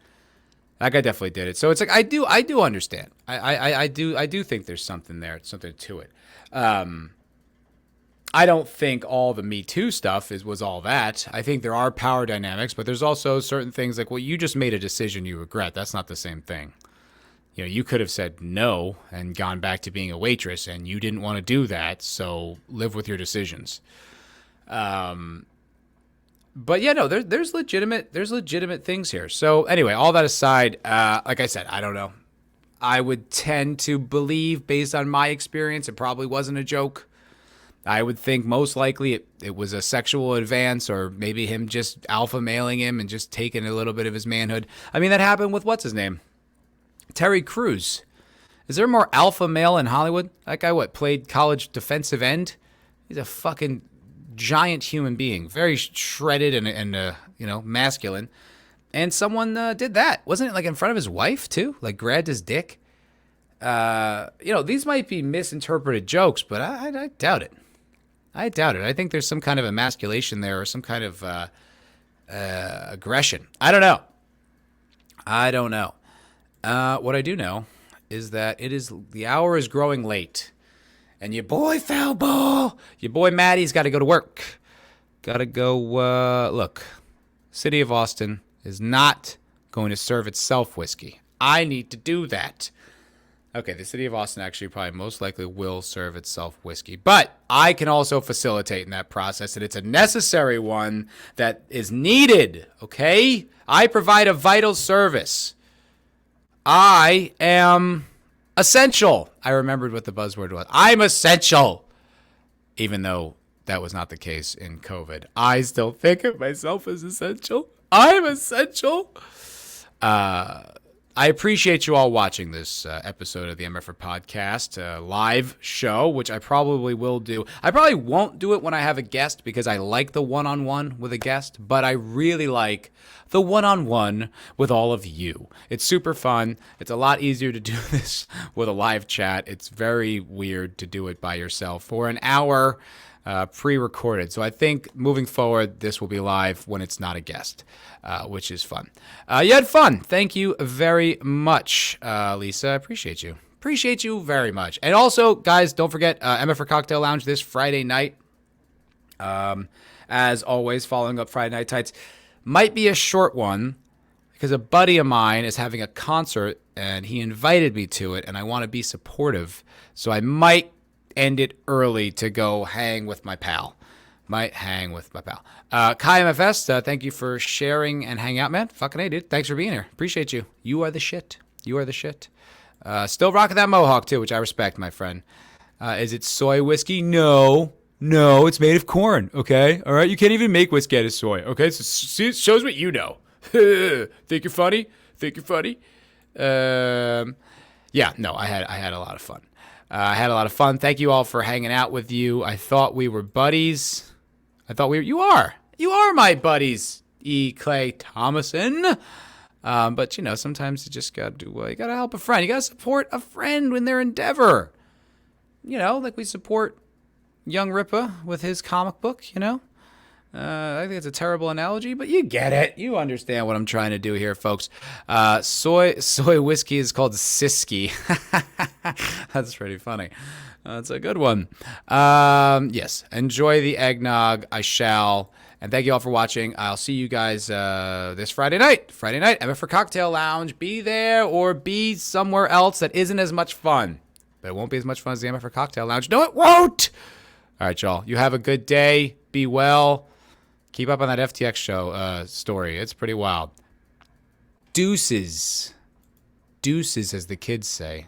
it. So it's like, I do understand. I do think there's something there. It's something to it. I don't think all the Me Too stuff was all that. I think there are power dynamics, but there's also certain things like, well, you just made a decision you regret. That's not the same thing. You could have said no and gone back to being a waitress, and you didn't want to do that, so live with your decisions. But yeah, no, there's legitimate things here. So anyway, all that aside, like I said, I don't know. I would tend to believe, based on my experience, it probably wasn't a joke. I would think most likely it was a sexual advance, or maybe him just alpha mailing him and just taking a little bit of his manhood. That happened with what's his name? Terry Crews. Is there more alpha male in Hollywood? That guy, played college defensive end? He's a fucking giant human being, very shredded and masculine. And someone did that. Wasn't it like in front of his wife too? Like grabbed his dick? These might be misinterpreted jokes, but I doubt it. I think there's some kind of emasculation there, or some kind of aggression. I don't know. What I do know is that the hour is growing late, and your boy Foul Ball, your boy Maddie's got to go to work. Gotta go. Look, City of Austin is not going to serve itself whiskey. I need to do that. Okay, the City of Austin actually probably most likely will serve itself whiskey. But I can also facilitate in that process, and it's a necessary one that is needed, okay? I provide a vital service. I am essential. I remembered what the buzzword was. I'm essential. Even though that was not the case in COVID. I still think of myself as essential. I'm essential. I appreciate you all watching this episode of the MFer podcast live show, which I probably will do. I probably won't do it when I have a guest because I like the one-on-one with a guest, but I really like the one-on-one with all of you. It's super fun. It's a lot easier to do this with a live chat. It's very weird to do it by yourself for an hour pre-recorded. So I think moving forward, this will be live when it's not a guest, which is fun. You had fun. Thank you very much, Lisa. I appreciate you. Appreciate you very much. And also, guys, don't forget MFer Cocktail Lounge this Friday night. As always, following up Friday Night Tights. Might be a short one because a buddy of mine is having a concert and he invited me to it and I want to be supportive. So I might end it early to go hang with my pal. Kai MFS, thank you for sharing and hanging out, man. Fucking A, dude. Thanks for being here. Appreciate you. You are the shit. You are the shit. Still rocking that mohawk, too, which I respect, my friend. Is it soy whiskey? No. No, it's made of corn, okay? All right? You can't even make whiskey out of soy, okay? So see, it shows what you know. Think you're funny? Think you're funny? Yeah, no, I had a lot of fun. I had a lot of fun. Thank you all for hanging out with you. I thought we were buddies. You are my buddies, E. Clay Thomason. But, you know, sometimes you just got to, you got to help a friend. You got to support a friend in their endeavor. You know, like we support Young Ripper with his comic book, you know. I think it's a terrible analogy, but you get it. You understand what I'm trying to do here, folks. Soy whiskey is called Siski. That's pretty funny. That's a good one. Yes, enjoy the eggnog. I shall. And thank you all for watching. I'll see you guys this Friday night. MFer Cocktail Lounge. Be there or be somewhere else that isn't as much fun. But it won't be as much fun as the MFer Cocktail Lounge. No, it won't. All right, y'all. You have a good day. Be well. Keep up on that FTX show story. It's pretty wild. Deuces. Deuces, as the kids say.